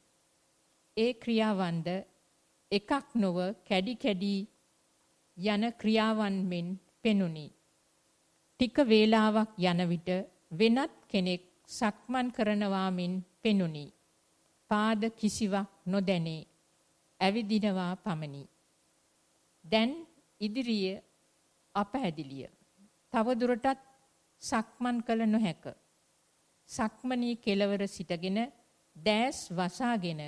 ඒ ක්‍රියාවන්ද එකක් නොව කැඩි කැඩි යන ක්‍රියාවන් මෙන් පෙනුනි. ටික වේලාවක් යන විට වෙනත් කෙනෙක් සක්මන් කරනවා මෙන් පෙනුනි. පාද කිසිවක් නොදැනේ. ඇවිදිනවා පමණි. දැන් ඉදිරිය අපැහැදිලිය. තව දුරටත් සක්මන් කළ නොහැක. සක්මණේ කෙළවර සිටගෙන දැස් වසාගෙන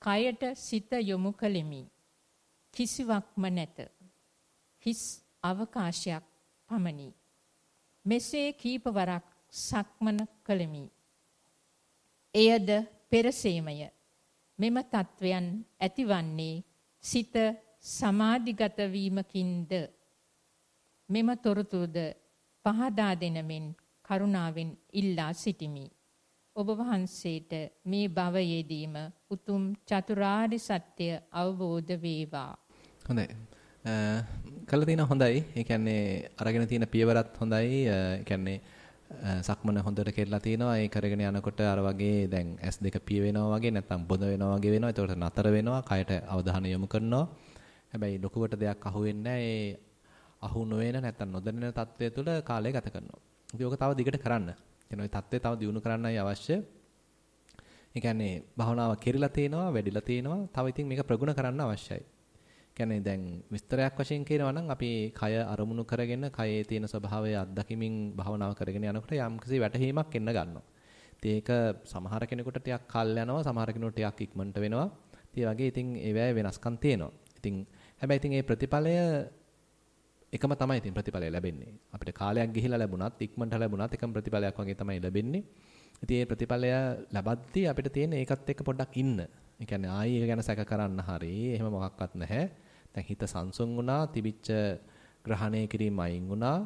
කයට සිත යොමු කළෙමි. කිසිවක්ම නැත. හිස් අවකාශයක් පමණි. මෙසේ කීප වරක් සක්මන කළෙමි. එයද පෙරසේමය. මෙම තත්වයන් ඇතිවන්නේ සිත සමාධිගත වීමකින්ද. මෙම තොරතුරුද පහදා දෙනමින් කරුණාවෙන් ඉල්ලා සිටිමි. ඔබ වහන්සේට මේ භවයේදීම උතුම් චතුරාර්ය සත්‍ය අවබෝධ වේවා. හොඳයි. කළා තියෙන හොඳයි. ඒ කියන්නේ අරගෙන තියෙන පියවරත් හොඳයි. ඒ කියන්නේ සක්මන හොඳට කෙරලා තියෙනවා. ඒ කරගෙන යනකොට අර වගේ දැන් S2 පිය වෙනවා වගේ නැත්නම් බොඳ වෙනවා වගේ වෙනවා. ඒකට නතර වෙනවා. කයට අවධානය යොමු කරනවා. හැබැයි ලොකුවට දෙයක් අහුවෙන්නේ නැහැ. ඒ අහු නොවන නැත්නම් නොදැනෙන තත්ත්වය තුළ කාලය ගත කරනවා. ඉතින් ඕක තව දිගට කරන්න. කියන ওই தත්ත්වය තව දියුණු කරන්නයි අවශ්‍ය. ඒ කියන්නේ භාවනාව කෙරිලා තියෙනවා, වැඩිලා තියෙනවා. තව ඉතින් මේක ප්‍රගුණ කරන්න අවශ්‍යයි. කියන්නේ දැන් විස්තරයක් වශයෙන් කියනවා නම් අපි කය අරමුණු කරගෙන කයේ තියෙන ස්වභාවය අත්දැකීමින් භාවනාව කරගෙන යනකොට යම්කිසි වැටහීමක් එන්න ගන්නවා. ඉතින් ඒක සමහර කෙනෙකුට ටිකක් කල් යනවා, සමහර කෙනෙකුට ටිකක් ඉක්මනට වෙනවා. ඉතින් වගේ ඉතින් ඒවැය වෙනස්කම් තියෙනවා. ඉතින් හැබැයි ඉතින් මේ ප්‍රතිඵලය එකම තමයි ඉතින් ප්‍රතිඵලය ලැබෙන්නේ. අපිට කාලයක් ගිහිලා ලැබුණත් ඉක්මනට ලැබුණත් එකම ප්‍රතිඵලයක් වගේ තමයි ලැබෙන්නේ. ඉතින් මේ ප්‍රතිඵලය ලැබද්දී අපිට තියෙන ඒකත් එක්ක පොඩ්ඩක් ඉන්න. ඒ කියන්නේ ආයෙ ගැන සැක කරන්න හරි එහෙම මොකක්වත් නැහැ. දැන් හිත සංසුන් වුණා, තිබිච්ච ග්‍රහණය කිරීම අයින් වුණා.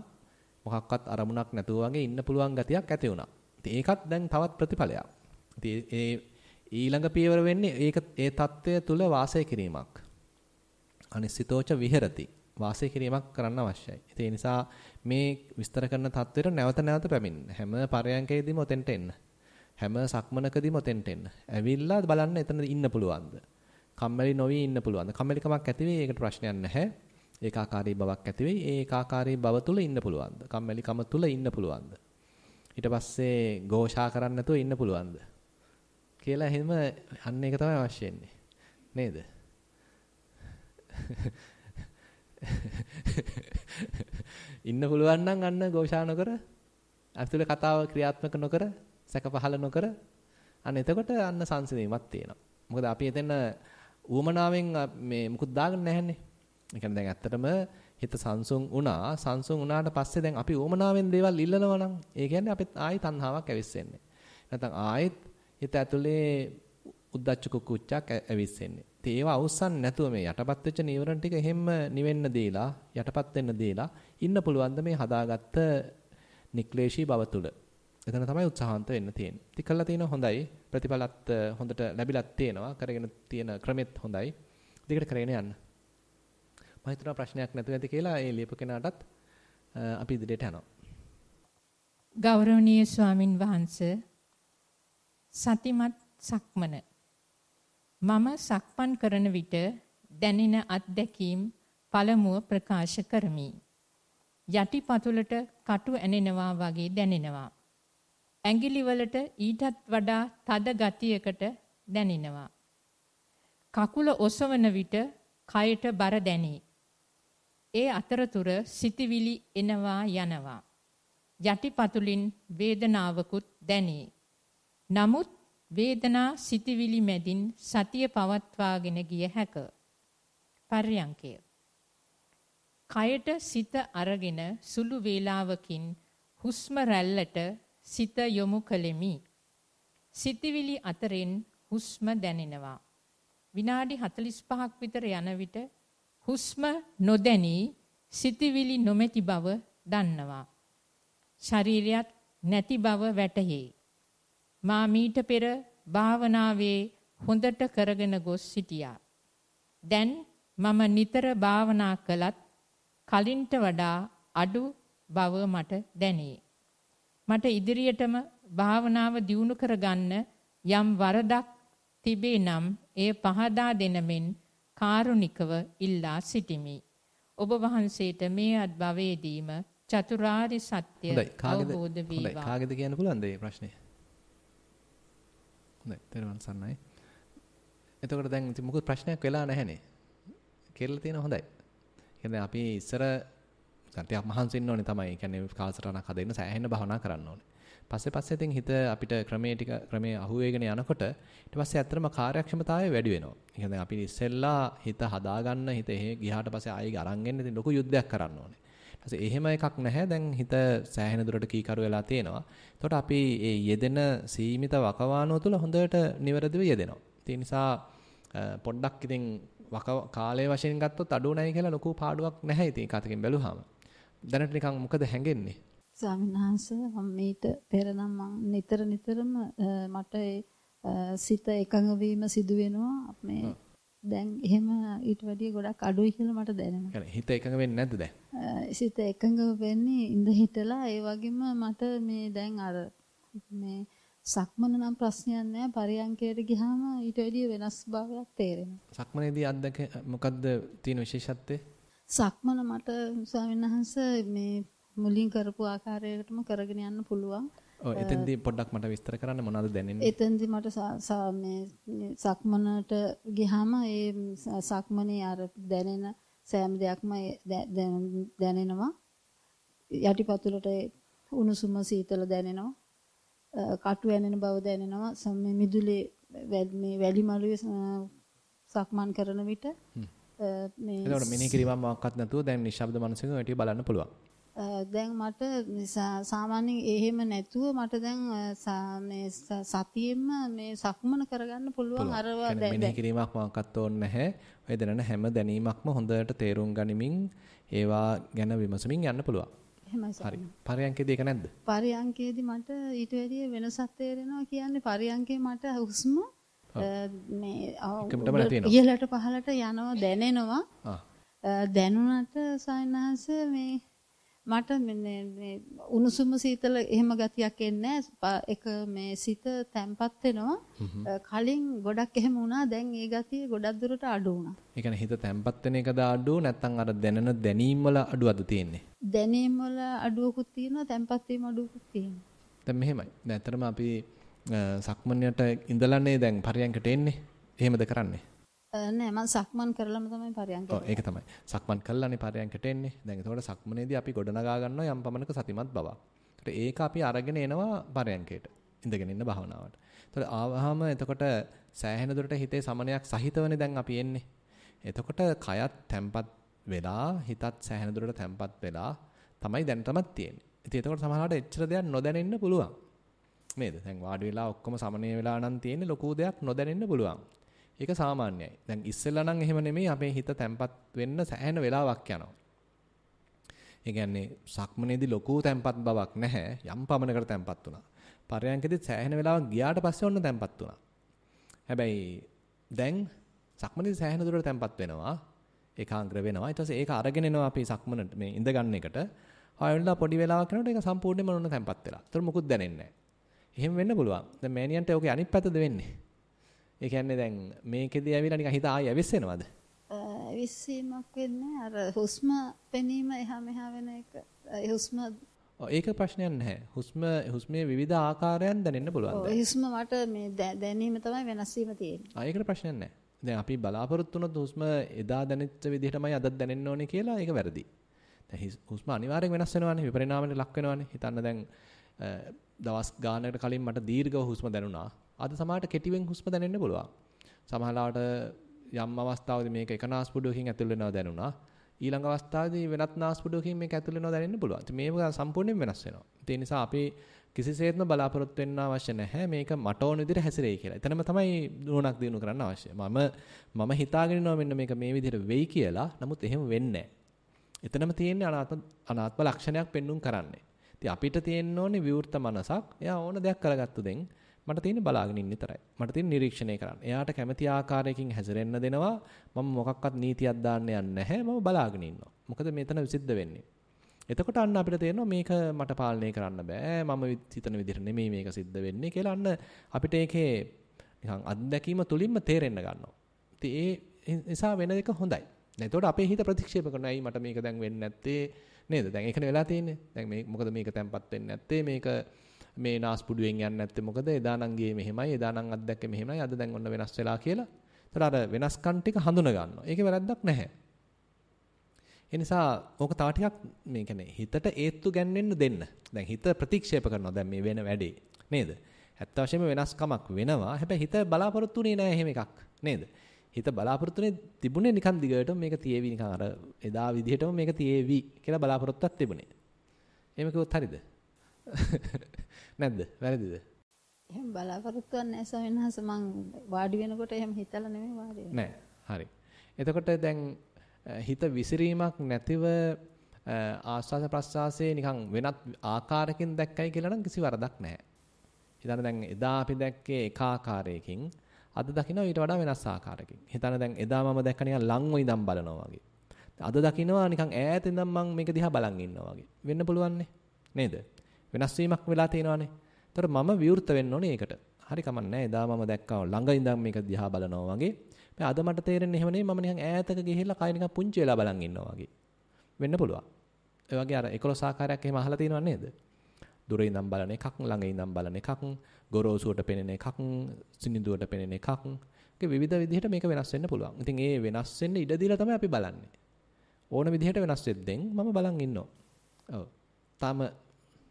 මොකක්වත් අරමුණක් නැතුව වගේ ඉන්න පුළුවන් ගතියක් ඇති වුණා. ඉතින් ඒකත් දැන් තවත් ප්‍රතිඵලයක්. ඉතින් ඒ ඊළඟ පියවර වෙන්නේ ඒ தত্ত্বය තුල වාසය කිරීමක්. අනිසිතෝච විහෙරති. වාසය කිරීමක් කරන්න අවශ්‍යයි. ඒ නිසා මේ විස්තර කරන தത്വෙට නැවත නැවත පැමිණෙන්න. හැම පරයන්කේදීම ඔතෙන්ට එන්න. හැම සක්මනකදීම ඔතෙන්ට එන්න. ඇවිල්ලා බලන්න එතන ඉන්න පුළුවන්ද? කම්මැලි නොවි ඉන්න පුළුවන්ද? කම්මැලිකමක් ඇති වෙයි ඒකට ප්‍රශ්නයක් නැහැ. ඒකාකාරී බවක් ඇති වෙයි. ඒ ඒකාකාරී බව තුල ඉන්න පුළුවන්ද? කම්මැලිකම තුල ඉන්න පුළුවන්ද? ඊට පස්සේ ഘോഷා කරන්න නැතුව ඉන්න පුළුවන්ද? කියලා එහෙම අන්න ඒක තමයි අවශ්‍ය වෙන්නේ. නේද? ඉන්න පුළුවන් නම් අන්න ഘോഷා නොකර අතුලේ කතාව ක්‍රියාත්මක නොකර සැක පහල නොකර අන්න එතකොට අන්න සංසිඳීමක් තියෙනවා. මොකද අපි එතන ඌමනාවෙන් මේ මුකුත් දාගන්න නැහැනේ. ඒ කියන්නේ දැන් ඇත්තටම හිත සංසුන් වුණා. සංසුන් වුණාට පස්සේ දැන් අපි ඌමනාවෙන් දේවල් ඉල්ලනවා නම් ඒ කියන්නේ අපිත් ආයි තණ්හාවක් ඇවිස්සෙන්නේ. නැත්නම් ආයෙත් හිත ඇතුලේ උද්දච්ච කුක්කුච්චක් ඇවිස්සෙන්නේ. ඉතින් ඒවා අවසන් නැතුව මේ යටපත් වෙච්ච නීවරණ ටික එහෙම නිවෙන්න දීලා යටපත් වෙන්න දීලා ඉන්න පුළුවන් ද මේ හදාගත්ත නික්ලේශී බව තුල. එතන තමයි උත්සාහන්ත වෙන්න තියෙන්නේ. ඉතින් කළා තියෙන හොඳයි. ප්‍රතිඵලත් හොඳට ලැබිලත් තියෙනවා. කරගෙන තියෙන ක්‍රමෙත් හොඳයි. දිගට කරගෙන යන්න. මම හිතනවා ප්‍රශ්නයක් නැතුව ඇති කියලා ඒ ලියපු කෙනාටත් අපි ඉදිරියට යනවා. ගෞරවනීය ස්වාමින් වහන්සේ සතිමත් සක්මන මම සක්මන් කරන විට දැනෙන අත්දැකීම් පළමුව ප්‍රකාශ කරමි. යටිපතුලට කටු ඇනෙනවා වගේ දැනෙනවා. ඇඟිලි වලට ඊටත් වඩා තද ගතියකට දැනෙනවා. කකුල ඔසවන විට කයට බර දැනේ. ඒ අතරතුර සිතවිලි එනවා යනවා. යටිපතුලින් වේදනාවකුත් දැනේ. නමුත් වේදනා සිතවිලි මැදින් සතිය පවත්වාගෙන ගිය හැක. පර්යංකය. කයට සිත අරගෙන සුළු වේලාවකින් හුස්ම රැල්ලට සිත යොමු කළෙමි. සිතවිලි අතරින් හුස්ම දැනෙනවා. විනාඩි 45ක් විතර යන විට හුස්ම නොදැනී සිතවිලි නොමැති බව දන්නවා. ශරීරයත් නැති බව වැටහේ. මා මීට පෙර භාවනාවේ හොඳට කරගෙන ගොස් සිටියා. දැන් මම නිතර භාවනා කළත් කලින්ට වඩා අඩු බව මට දැනේ. මට ඉදිරියටම භාවනාව දියුණු කරගන්න යම් වරදක් තිබේ නම් එය පහදා දෙනමෙන් කාරුණිකව ඉල්ලා සිටිමි. ඔබ වහන්සේට මේ අත්භවයේදීම චතුරාර්ය සත්‍ය අවබෝධ වේවා. කාගෙද කියන්න පුළුවන්ද මේ ප්‍රශ්නේ? හොඳයි, තේරුම් ගන්නයි. එතකොට දැන් ඉතින් මොකද ප්‍රශ්නයක් වෙලා නැහැනේ. කියලා තියෙන හොඳයි. කියන්නේ අපි ඉස්සර සත්‍යයක් මහන්සි වෙන්න ඕනේ තමයි. කියන්නේ කාලසටහනක් හදන්න සෑහෙන භවනා කරන්න ඕනේ. පස්සේ ඉතින් හිත අපිට ක්‍රමයේ අහුවේගෙන යනකොට ඊට පස්සේ ඇත්තටම කාර්යක්ෂමතාවය වැඩි වෙනවා. ඒ කියන්නේ අපි ඉස්සෙල්ලා හිත හදාගන්න හිත එහෙ ගියාට පස්සේ ආයෙ අරන් එන්න ඉතින් ලොකු යුද්ධයක් කරන්න ඕනේ. ඊට පස්සේ එහෙම එකක් නැහැ. දැන් හිත සෑහෙන දුරට කීකරු වෙලා තියෙනවා. එතකොට අපි මේ යෙදෙන සීමිත වකවානුව තුළ හොඳට නිවැරදිව යෙදෙනවා. ඒ නිසා පොඩ්ඩක් ඉතින් කාලයේ වශයෙන් ගත්තොත් අඩු නැහැ කියලා ලොකු පාඩුවක් නැහැ ඉතින් ඒකකින් බැලුවාම. දැනට නිකන් මොකද හැංගෙන්නේ? ස්වාමීන් වහන්සේ මම මීට පෙර නම් මම නිතරම මට සිත එකඟ වීම සිදු වෙනවා. මේ දැන් එහෙම ඊට වැඩිය ගොඩක් අඩුයි කියලා මට දැනෙනවා. يعني හිත එකඟ වෙන්නේ නැද්ද දැන්? සිත එකඟ වෙන්නේ ඉඳ හිටලා ඒ වගේම මට මේ දැන් අර මේ සක්මන නම් ප්‍රශ්නයක් නෑ. පරියන්කයට ගියාම ඊට වැඩිය වෙනස් භාවයක් තේරෙනවා. සක්මනේදී අද්දක මොකද්ද තියෙන විශේෂත්වය? සක්මන මට ස්වාමීන් වහන්සේ මේ මුලින් කරපු ආකාරයකටම කරගෙන යන්න පුළුවන්. ඔව් එතෙන්දී පොඩ්ඩක් මට විස්තර කරන්න මොනවද දැනෙන්නේ? එතෙන්දී මට මේ සක්මනට ගියාම ඒ සක්මනේ අර දැනෙන සෑම දෙයක්ම දැනෙනවා. යටිපතුලට උණුසුම සීතල දැනෙනවා. කටු ඇනෙන බව දැනෙනවා. සම්මේ මිදුලේ මේ වැලි මළුවේ සක්මන් කරන විට මේ එතකොට මෙනෙහි කිරීමක් මොකක්වත් නැතුව දැන් නිශ්ශබ්ද මනසකින් ඔය ටික බලන්න පුළුවන්. දැන් මට සාමාන්‍යයෙන් එහෙම නැතුව මට දැන් මේ සතියෙම මේ සක්මන කරගන්න පුළුවන් අරවා දැන් මෙනෙහි කිරීමක් මොකක්වත් ඕනේ නැහැ. ඔය දැනන හැම දැනීමක්ම හොඳට තේරුම් ගනිමින් ඒවා ගැන විමසමින් යන්න පුළුවන්. එහෙමයි සර්. හරි. පරයන්කේදී ඒක නැද්ද? පරයන්කේදී මට ඊට වැඩිය වෙනසක් තේරෙනවා කියන්නේ පරයන්කේ මට හුස්ම මේ ඉහළට පහළට යනවා දැනෙනවා. දැනුණට සයන්හස මේ මට මේ උණුසුම සීතල එහෙම ගතියක් එන්නේ එක මේ සිත තැම්පත් වෙනවා කලින් ගොඩක් එහෙම වුණා දැන් ඒ ගතිය ගොඩක් දුරට අඩු වුණා. ඒ කියන්නේ හිත තැම්පත් වෙන එකද අඩු නැත්නම් අර දැනෙන දැනීම් වල අඩුවද තියෙන්නේ? දැනීම් වල අඩුවකුත් තියෙනවා තැම්පත් වීම අඩුවකුත් තියෙනවා. දැන් මෙහෙමයි. දැන් ඇත්තටම අපි සක්මන්යට ඉඳලානේ දැන් පරියන්කට එන්නේ. එහෙමද කරන්නේ? නෑ මම සක්මන් කරලම තමයි පරයන්කට. ඔව් ඒක තමයි. සක්මන් කළානේ පරයන්කට එන්නේ. දැන් ඒතකොට සක්මනේදී අපි ගොඩනගා ගන්නවා යම් පමණක සතිමත් බවක්. ඒතකොට ඒක අපි අරගෙන එනවා පරයන්කේට. ඉඳගෙන ඉන්න භාවනාවට. ඒතකොට ආවහම එතකොට සෑහෙන දුරට හිතේ සමනයක් සහිතවනේ දැන් අපි එන්නේ. එතකොට කයත් තැම්පත් වෙලා හිතත් සෑහෙන දුරට තැම්පත් වෙලා තමයි දැනටමත් තියෙන්නේ. ඉතින් එතකොට සමහරවිට එච්චර දෙයක් නොදැනෙන්න පුළුවන්. නේද? දැන් වාඩි වෙලා ඔක්කොම සමනය වෙලා නම් තියෙන්නේ ලොකු දෙයක් නොදැනෙන්න පුළුවන්. ඒක සාමාන්‍යයි. දැන් ඉස්සෙල්ලා නම් එහෙම නෙමෙයි අපේ හිත තැම්පත් වෙන්න සෑහෙන වෙලාවක් යනවා. ඒ කියන්නේ සක්මනේදී ලොකු තැම්පත් බවක් නැහැ. යම් පමණකට තැම්පත් වුණා. පරයන්කෙදී සෑහෙන වෙලාවක් ගියාට පස්සේ ඔන්න තැම්පත් වුණා. හැබැයි දැන් සක්මනේදී සෑහෙන දුරට තැම්පත් වෙනවා. ඒකාග්‍ර වෙනවා. ඊට පස්සේ ඒක අරගෙන එනවා අපි සක්මනට මේ ඉඳ ගන්න එකට. ආයෙත් පොඩි වෙලාවක් යනකොට ඒක සම්පූර්ණයෙන්ම ඔන්න තැම්පත් වෙලා. ඒතර මොකුත් දැනෙන්නේ නැහැ. එහෙම වෙන්න පුළුවන්. දැන් මෑනියන්ට ඔකේ අනිත් පැත්තද වෙන්නේ? ඒ කියන්නේ දැන් මේකෙදී ඇවිල්ලා නිකන් හිත ආයෙ ඇවිස්සෙනවද? ඇවිස්සීමක් වෙන්නේ අර හුස්ම පෙනීම එහා මෙහා වෙන එක. හුස්ම ඒක ප්‍රශ්නයක් නැහැ. හුස්මේ විවිධ ආකාරයන් දැනෙන්න පුළුවන්. ඔව් හුස්ම මට මේ දැනීම තමයි වෙනස් වීම තියෙන්නේ. ඒකට ප්‍රශ්නයක් නැහැ. දැන් අපි බලාපොරොත්තු වුණොත් හුස්ම එදා දැනෙච්ච විදිහටමයි අදත් දැනෙන්න ඕනේ කියලා ඒක වැරදි. දැන් හුස්ම අනිවාර්යෙන් වෙනස් වෙනවානේ විපරිණාමයට ලක් වෙනවානේ. හිතන්න දැන් දවස් ගානකට කලින් මට දීර්ඝව හුස්ම දැනුණා. අද සමහරට කෙටිවෙන් හුස්ම දැනෙන්න පුළුවන්. සමහරවිට යම් අවස්ථාවකදී මේක එක නාස්පුඩුවකින් ඇතුල් වෙනවා දැනුණා. ඊළඟ අවස්ථාවේදී වෙනත් නාස්පුඩුවකින් මේක ඇතුල් වෙනවා දැනෙන්න පුළුවන්. ඉතින් මේක සම්පූර්ණයෙන් වෙනස් වෙනවා. ඒ නිසා අපි කිසිසේත්ම බලාපොරොත්තු වෙන්න අවශ්‍ය නැහැ මේක මට ඕන විදිහට හැසිරෙයි කියලා. එතනම තමයි නුවණක් දිනු කරන්න අවශ්‍ය. මම හිතාගෙන ඉනවා මෙන්න මේක මේ විදිහට වෙයි කියලා. නමුත් එහෙම වෙන්නේ නැහැ. එතනම තියෙන්නේ අනාත්ම ලක්ෂණයක් පෙන්눔 කරන්නේ. ඉතින් අපිට තියෙන්න ඕනේ විවෘත මනසක්. එයා ඕන දෙයක් කරගත්තු දෙන් මට තියෙන්නේ බලාගෙන ඉන්න විතරයි. මට තියෙන්නේ නිරීක්ෂණය කරන්න. එයාට කැමති ආකාරයකින් හැසිරෙන්න දෙනවා. මම මොකක්වත් නීතියක් දාන්න යන්නේ නැහැ. මම බලාගෙන ඉන්නවා. මොකද මෙතන විසිද්ධ වෙන්නේ. එතකොට අන්න අපිට තේරෙනවා මේක මට පාලනය කරන්න බෑ. මම හිතන විදිහට නෙමෙයි මේක සිද්ධ වෙන්නේ කියලා අන්න අපිට ඒකේ නිකන් අත්දැකීම තුලින්ම තේරෙන්න ගන්නවා. ඉතින් ඒ නිසා වෙන එක හොඳයි. දැන් එතකොට අපේ හිත ප්‍රතික්ෂේප කරනවා. ඇයි මට මේක දැන් වෙන්නේ නැත්තේ නේද? දැන් ඒකනේ වෙලා තියෙන්නේ. දැන් මේ මොකද මේක තැම්පත් වෙන්නේ නැත්තේ? මේක මේ නාස්පුඩුවෙන් යන්නේ නැත්තේ මොකද? එදා නම් ගියේ මෙහෙමයි, එදා නම් අත්දැක්කේ මෙහෙමයි, අද දැන් ඔන්න වෙනස් වෙලා කියලා. ඒතර අර වෙනස්කම් ටික හඳුන ගන්නවා. ඒකේ වැරද්දක් නැහැ. ඒ නිසා ඕක තව ටිකක් මේ කියන්නේ හිතට ඒත්තු ගැන්වෙන්න දෙන්න. දැන් හිත ප්‍රතික්ෂේප කරනවා දැන් මේ වෙන වැඩේ නේද? ඇත්ත වශයෙන්ම වෙනස්කමක් වෙනවා. හැබැයි හිත බලාපොරොත්තුුනේ නැහැ එහෙම එකක් නේද? හිත බලාපොරොත්තුනේ තිබුණේ නිකන් දිගටම මේක තියේවි නිකන් අර එදා විදිහටම මේක තියේවි කියලා බලාපොරොත්තුවක් තිබුණේ. එහෙම කිව්වොත් හරිද? නැද්ද? වැරදිද? එහෙම බලාපොරොත්තුවක් නැහැ සවෙනහස මං වාඩි වෙනකොට එහෙම හිතලා නෙමෙයි වාඩි වෙන්නේ. නෑ. හරි. එතකොට දැන් හිත විසිරීමක් නැතිව ආස්වාද ප්‍රස්වාසයේ නිකන් වෙනත් ආකාරයකින් දැක්කයි කියලා නම් කිසි වරදක් නැහැ. හිතන්න දැන් එදා අපි දැක්කේ එක ආකාරයකින් අද දකිනවා ඊට වඩා වෙනස් ආකාරයකින්. හිතන්න දැන් එදා මම දැක්ක නිකන් ලංව ඉඳන් බලනවා වගේ. අද දකිනවා නිකන් ඈත ඉඳන් මම මේක දිහා බලන් ඉන්නවා වගේ. වෙන්න පුළුවන් නේද? වෙනස් වීමක් වෙලා තියෙනවානේ. ඒතර මම විවෘත වෙන්න ඕනේ ඒකට. හරි කමන්නේ. එදා මම දැක්කා ළඟ ඉඳන් මේක දිහා බලනවා වගේ. අද මට තේරෙන්නේ එහෙම නෙවෙයි මම නිකන් ඈතක ගිහිල්ලා කය නිකන් පුංචි වෙලා බලන් ඉන්නවා වගේ. වෙන්න පුළුවන්. ඒ වගේ අර 11 ආකාරයක් එහෙම අහලා තියෙනව නේද? දුර ඉඳන් බලන එකක්, ළඟ ඉඳන් බලන එකක්, ගොරෝසුවට පෙනෙන එකක්, සිනිඳුවට පෙනෙන එකක්. ඒක විවිධ විදිහට මේක වෙනස් වෙන්න පුළුවන්. ඉතින් ඒ වෙනස් වෙන්න ඉඩ දීලා තමයි අපි බලන්නේ. ඕන විදිහට වෙනස් වෙද්දෙන් මම බලන් ඉන්නවා. ඔව්. තාම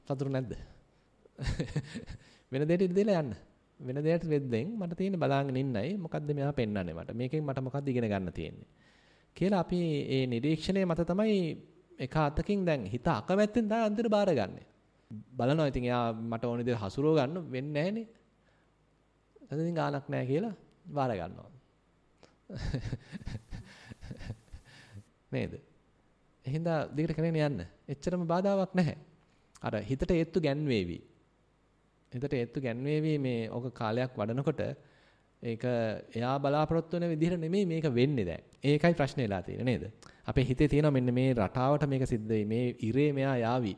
සතුරු නැද්ද? වෙන දෙයකට ඉඩ දීලා යන්න. වෙන දෙයක් වෙද්දෙන් මට තියෙන්නේ බලාගෙන ඉන්නයි මොකද්ද මෙයා පෙන්වන්නේ මට මේකෙන් මට මොකද්ද ඉගෙන ගන්න තියෙන්නේ කියලා අපි මේ නිරීක්ෂණය මත තමයි එක අතකින් දැන් හිත අකමැත්තෙන් තමයි අන්තිමට බාරගන්නේ. බලනවා ඉතින් එයා මට ඕන විදිහට හසුරව ගන්න වෙන්නේ නැහනේ. එතන ඉතින් ගානක් නැහැ කියලා බාර ගන්නවා. නේද? එහෙනම් දිගට කරගෙන යන්න. එච්චරම බාධාවක් නැහැ. අර හිතට ඒත්තු ගැන්වේවි. හිතට ඒත්තු ගැන්වේවි මේ ඔක කාලයක් වඩනකොට ඒක එයා බලාපොරොත්තු වෙන විදිහට නෙමෙයි මේක වෙන්නේ දැන්. ඒකයි ප්‍රශ්නේ වෙලා තියෙන්නේ නේද? අපේ හිතේ තියෙනවා මෙන්න මේ රටාවට මේක සිද්ධ වෙයි. මේ ඉරේ මෙයා යාවි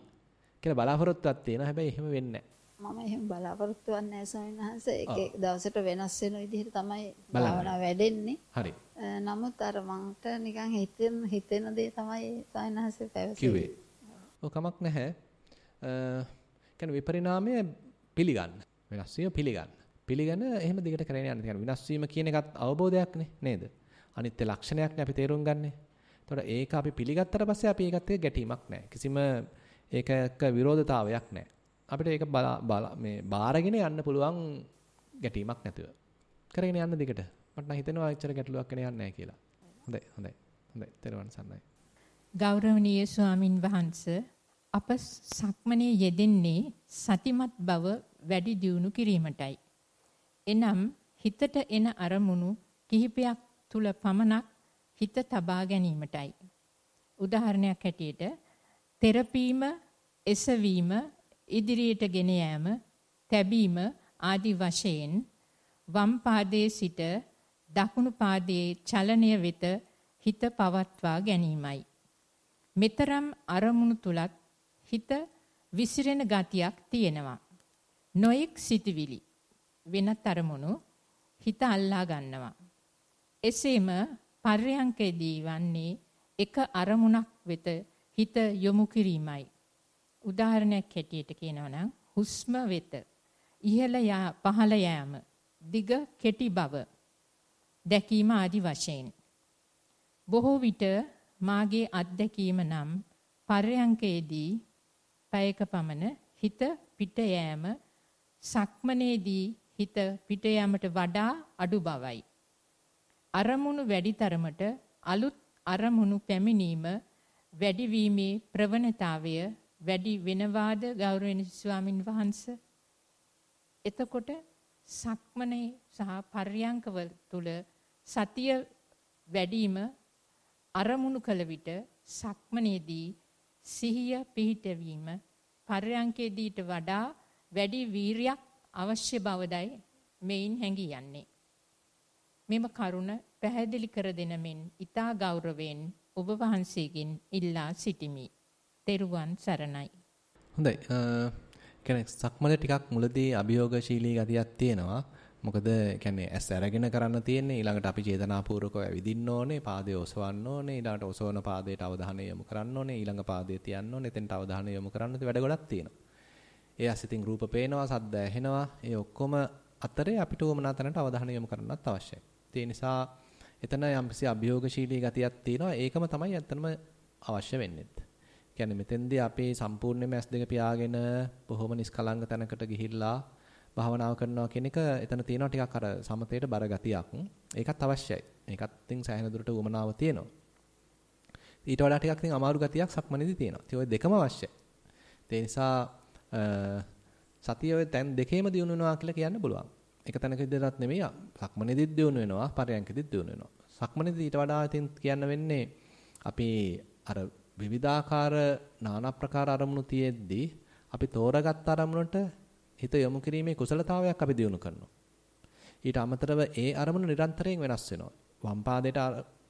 කියලා බලාපොරොත්තුවක් තියෙනවා. හැබැයි එහෙම වෙන්නේ නැහැ. මම එහෙම බලාපොරොත්තු වෙන්නේ නැහැ ස්වාමීන් වහන්සේ. ඒක දවසට වෙනස් වෙන විදිහට තමයි භාවනාව වැඩෙන්නේ. හරි. නමුත් අර මන්ට නිකන් හිතෙන දේ තමයි ස්වාමීන් වහන්සේ පැවසුවේ. කිව්වේ. ඔය කමක් නැහැ. කියන්නේ විපරිණාමය පිළිගන්න. වෙනස් වීම පිළිගන්න. පිළිගන්න එහෙම දිගට කරගෙන යන්න. කියන්නේ විනාශ වීම කියන එකත් අවබෝධයක්නේ නේද? අනිත්‍ය ලක්ෂණයක්නේ අපි තේරුම් ගන්නෙ. එතකොට ඒක අපි පිළිගත්තට පස්සේ අපි ඒකත් එක්ක ගැටීමක් නැහැ. කිසිම ඒක එක්ක විරෝධතාවයක් නැහැ. අපිට ඒක මේ බාරගෙන යන්න පුළුවන් ගැටීමක් නැතුව. කරගෙන යන්න දිගට. මට නම් හිතෙනවා එච්චර ගැටලුවක් වෙන්නේ නැහැ කියලා. හොඳයි. තෙරුවන් සරණයි. ගෞරවනීය ස්වාමින් වහන්සේ අප සක්මනේ යෙදෙන්නේ සතිමත් බව වැඩි දියුණු කිරීමටයි. එනම් හිතට එන අරමුණු කිහිපයක් තුල පමණක් හිත තබා ගැනීමටයි. උදාහරණයක් හැටියට තෙරපීම, එසවීම, ඉදිරියට ගෙන යාම, තැබීම ආදි වශයෙන් වම් පාදයේ සිට දකුණු පාදයේ චලනය වෙත හිත පවත්වා ගැනීමයි. මෙතරම් අරමුණු තුලත් හිත විසිරෙන ගතියක් තියෙනවා. නොඑක් සිටිවිලි වෙනත් අරමුණු හිත අල්ලා ගන්නවා. එසේම පර්යංකයේදී වන්නේ එක අරමුණක් වෙත හිත යොමු කිරීමයි. උදාහරණයක් හැටියට කියනවා නම් හුස්ම වෙත ඉහළ පහළ යාම, දිග කෙටි බව දැකීම ආදි වශයෙන්. බොහෝ විට මාගේ අත්දැකීම නම් පර්යංකයේදී පැයක පමණ හිත පිට යෑම සක්මනේදී හිත පිට යාමට වඩා අඩු බවයි. අරමුණු වැඩි තරමට අලුත් අරමුණු පැමිණීම වැඩි වීමේ ප්‍රවණතාවය වැඩි වෙනවාද ගෞරවනීය ස්වාමින් වහන්සේ? එතකොට සක්මනේ සහ පර්යංකවල තුල සතිය වැඩිම අරමුණු කළ විට සක්මනේදී සිහිය පිහිටවීම පර්යංකයේදීට වඩා වැඩි වීරියක් අවශ්‍ය බවදයි මෙයින් හැඟී යන්නේ. මෙම කරුණ පැහැදිලි කර දෙන මෙන් ඊතා ගෞරවයෙන් ඔබ වහන්සේගෙන් ඉල්ලා සිටිමි. තෙරුවන් සරණයි. හොඳයි. කියන්නේ සක්මනේ ටිකක් මුලදී අභියෝගශීලී ගතියක් තියෙනවා. මොකද කියන්නේ ඇස් අරගෙන කරන්න තියෙන්නේ ඊළඟට අපි චේතනාපූර්වකව ඇවිදින්න ඕනේ, පාදයේ ඔසවන්න ඕනේ, ඊළඟට ඔසවන පාදයට අවධානය යොමු කරන්න ඕනේ, ඊළඟ පාදයේ තියන්න ඕනේ, එතෙන්ට අවධානය යොමු කරන්න වැඩ ගොඩක් තියෙනවා. ඒ අසිතින් රූප පේනවා, ශබ්ද ඇහෙනවා, ඒ ඔක්කොම අතරේ අපිට ඕමනා තැනට අවධානය යොමු කරන්නත් අවශ්‍යයි. ඒ නිසා එතන යම්කිසි අභියෝගශීලී ගතියක් තියෙනවා. ඒකම තමයි ඇත්තටම අවශ්‍ය වෙන්නේ. කියන්නේ මෙතෙන්දී අපි සම්පූර්ණයෙන්ම S2 පියාගෙන බොහොම නිස්කලංක තැනකට ගිහිල්ලා භාවනාව කරනවා කියන එක එතන තියෙනවා ටිකක් අර සමතේට බර ගතියක්. ඒකත් අවශ්‍යයි. ඒකත් ඉතින් සෑහෙන දුරට උමනාව තියෙනවා. ඊට වඩා ටිකක් ඉතින් අමාරු ගතියක් සක්මනේදී තියෙනවා. ඉතින් ওই දෙකම අවශ්‍යයි. ඒ නිසා සතිය ඔය තැන් දෙකේම දියුණු වෙනවා කියලා කියන්න පුළුවන්. එක තැනක විතරක් නෙමෙයි සක්මනේදීත් දියුණු වෙනවා, පරයන්කෙදීත් දියුණු වෙනවා. සක්මනේදී ඊට වඩා ඉතින් කියන්න වෙන්නේ අපි අර විවිධාකාර নানা ප්‍රකාර අරමුණු තියෙද්දී අපි තෝරාගත් අරමුණට හිත යොමු කිරීමේ කුසලතාවයක් අපි දියුණු කරනවා. ඊට අමතරව ඒ අරමුණ නිරන්තරයෙන් වෙනස් වෙනවා. වම් පාදයට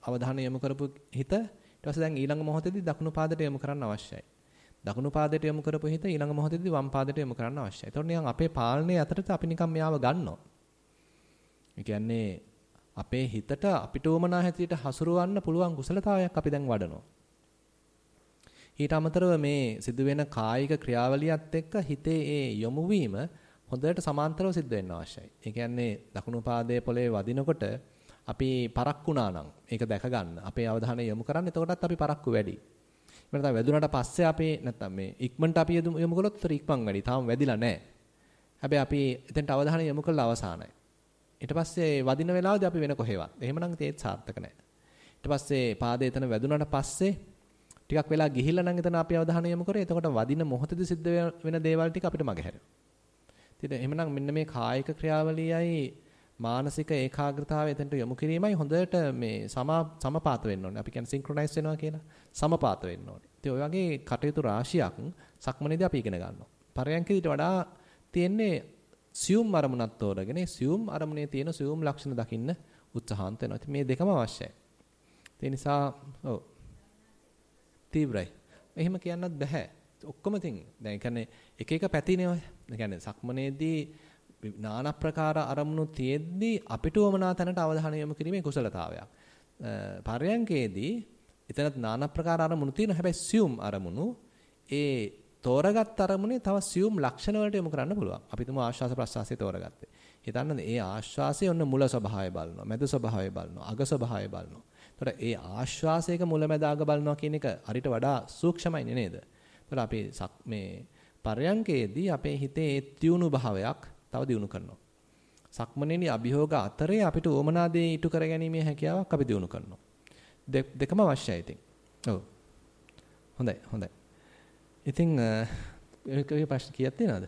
අවධානය යොමු කරපු හිත ඊට පස්සේ දැන් ඊළඟ මොහොතේදී දකුණු පාදයට යොමු කරන්න අවශ්‍යයි. දකුණු පාදයට යොමු කරපු හිත ඊළඟ මොහොතේදී වම් පාදයට යොමු කරන්න අවශ්‍යයි. ඒතකොට නිකන් අපේ පාලනයේ අතරට අපි නිකන් මෙයාව ගන්නවා. ඒ කියන්නේ අපේ හිතට අපිට උවමනා හැටියට හසුරවන්න පුළුවන් කුසලතාවයක් අපි දැන් වඩනවා. ඊට අමතරව මේ සිදුවෙන කායික ක්‍රියාවලියත් එක්ක හිතේ ඒ යොමු වීම හොඳට සමාන්තරව සිද්ධ වෙන්න අවශ්‍යයි. ඒ කියන්නේ දකුණු පාදයේ පොළවේ වදිනකොට අපි පරක්කුණා නම් ඒක දැක ගන්න. අපේ අවධානය යොමු කරන්න. එතකොටත් අපි පරක්කු වැඩි. ඊට පස්සේ වැදුනට පස්සේ අපි නැත්තම් මේ ඉක්මනට අපි යොමු කළොත් උතර ඉක්මන් වැඩි. තාම වැදිලා නැහැ. හැබැයි අපි එතෙන්ට අවධානය යොමු කළා අවසానයි. ඊට පස්සේ වදින වෙලාවදී අපි වෙන කොහෙවත්. එහෙමනම් ඒත් සාර්ථක නැහැ. ඊට පස්සේ පාදයේ එතන වැදුනට පස්සේ ටිකක් වෙලා ගිහිල්ලා නම් එතන අපි අවධානය යොමු කරේ. එතකොට වදින මොහොතේදී සිද්ධ වෙන දේවල් ටික අපිට මගහැරෙනවා. ඉතින් එහෙමනම් මෙන්න මේ කායික ක්‍රියාවලියයි මානසික ඒකාග්‍රතාවය එතනට යොමු කිරීමයි හොඳට මේ සමපාත වෙන්න ඕනේ. අපි කියන්නේ සින්ක්‍රොනයිස් වෙනවා කියලා. සමපාත වෙන්න ඕනේ. ඉතින් ඔය වගේ කටයුතු රාශියක් සක්මනේදී අපි ඉගෙන ගන්නවා. පරයන්කේදීට වඩා තියෙන්නේ සියුම් අරමුණක් තෝරගෙන සියුම් අරමුණේ තියෙන සියුම් ලක්ෂණ දකින්න උත්සාහන්ත වෙනවා. ඉතින් මේ දෙකම අවශ්‍යයි. ඒ නිසා ඔව් තීව්‍රයි. එහෙම කියන්නත් බෑ. ඔක්කොම තින් දැන් ඒ කියන්නේ එක එක පැතිනේ ඔය. ඒ කියන්නේ සක්මනේදී নানা ප්‍රකාර අරමුණු තියෙද්දි අපිට වමනා තැනට අවධානය යොමු කිරීමේ කුසලතාවයක්. පරයන්කේදී එතනත් নানা ප්‍රකාර අරමුණු තියෙනවා. හැබැයි සියුම් අරමුණු ඒ තෝරගත් අරමුණේ තව සියුම් ලක්ෂණ වලට යොමු කරන්න පුළුවන්. අපි තුමු ආශ්වාස ප්‍රශ්වාසය තෝරගත්තේ. හිතන්න ඒ ආශ්වාසයේ ඔන්න මුල ස්වභාවය බලනවා, මැද ස්වභාවය බලනවා, අග ස්වභාවය බලනවා. එතකොට ඒ ආශ්වාසයක මුල මැද අග බලනවා කියන එක හරිට වඩා සූක්ෂමයි නේද? එතකොට අපි මේ පරයන්කේදී අපේ හිතේ ඒ තියුණු භාවයක් තව දියුණු කරනවා. සක්මනේදී අභියෝග අතරේ අපිට ඕමනා දේ ඉටු කරගැනීමේ හැකියාවක් අපි දියුණු කරනවා. දෙකම අවශ්‍යයි ඉතින්. ඔව්. හොඳයි. ඉතින් ඔය ප්‍රශ්න කීයක් තියෙනවද?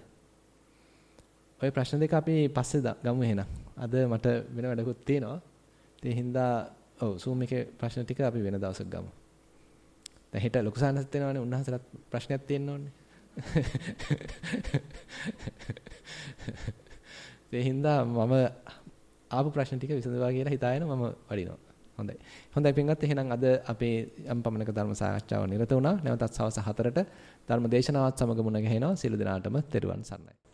ඔය ප්‍රශ්න දෙක අපි පස්සේ ගමු එහෙනම්. අද මට වෙන වැඩකුත් තියෙනවා. ඒ හින්දා Zoom එකේ ප්‍රශ්න ටික අපි වෙන දවසක ගමු. දැන් හෙට ලොකු සානසත් වෙනවනේ උන්වහන්සේලාත් ප්‍රශ්නයක් තියෙන්න ඕනේ. ඒ හින්දා මම ආපු ප්‍රශ්න ටික විසඳවා කියලා හිතාගෙන මම වඩිනවා. හොඳයි පින්වත් එහෙනම් අද අපේ යම් පමණක ධර්ම සාකච්ඡාව නිරත වුණා. නැවතත් සවස් 4ට ධර්ම දේශනාවත් සමග මුණ ගැහෙනවා. සියලු දෙනාටම තෙරුවන් සරණයි.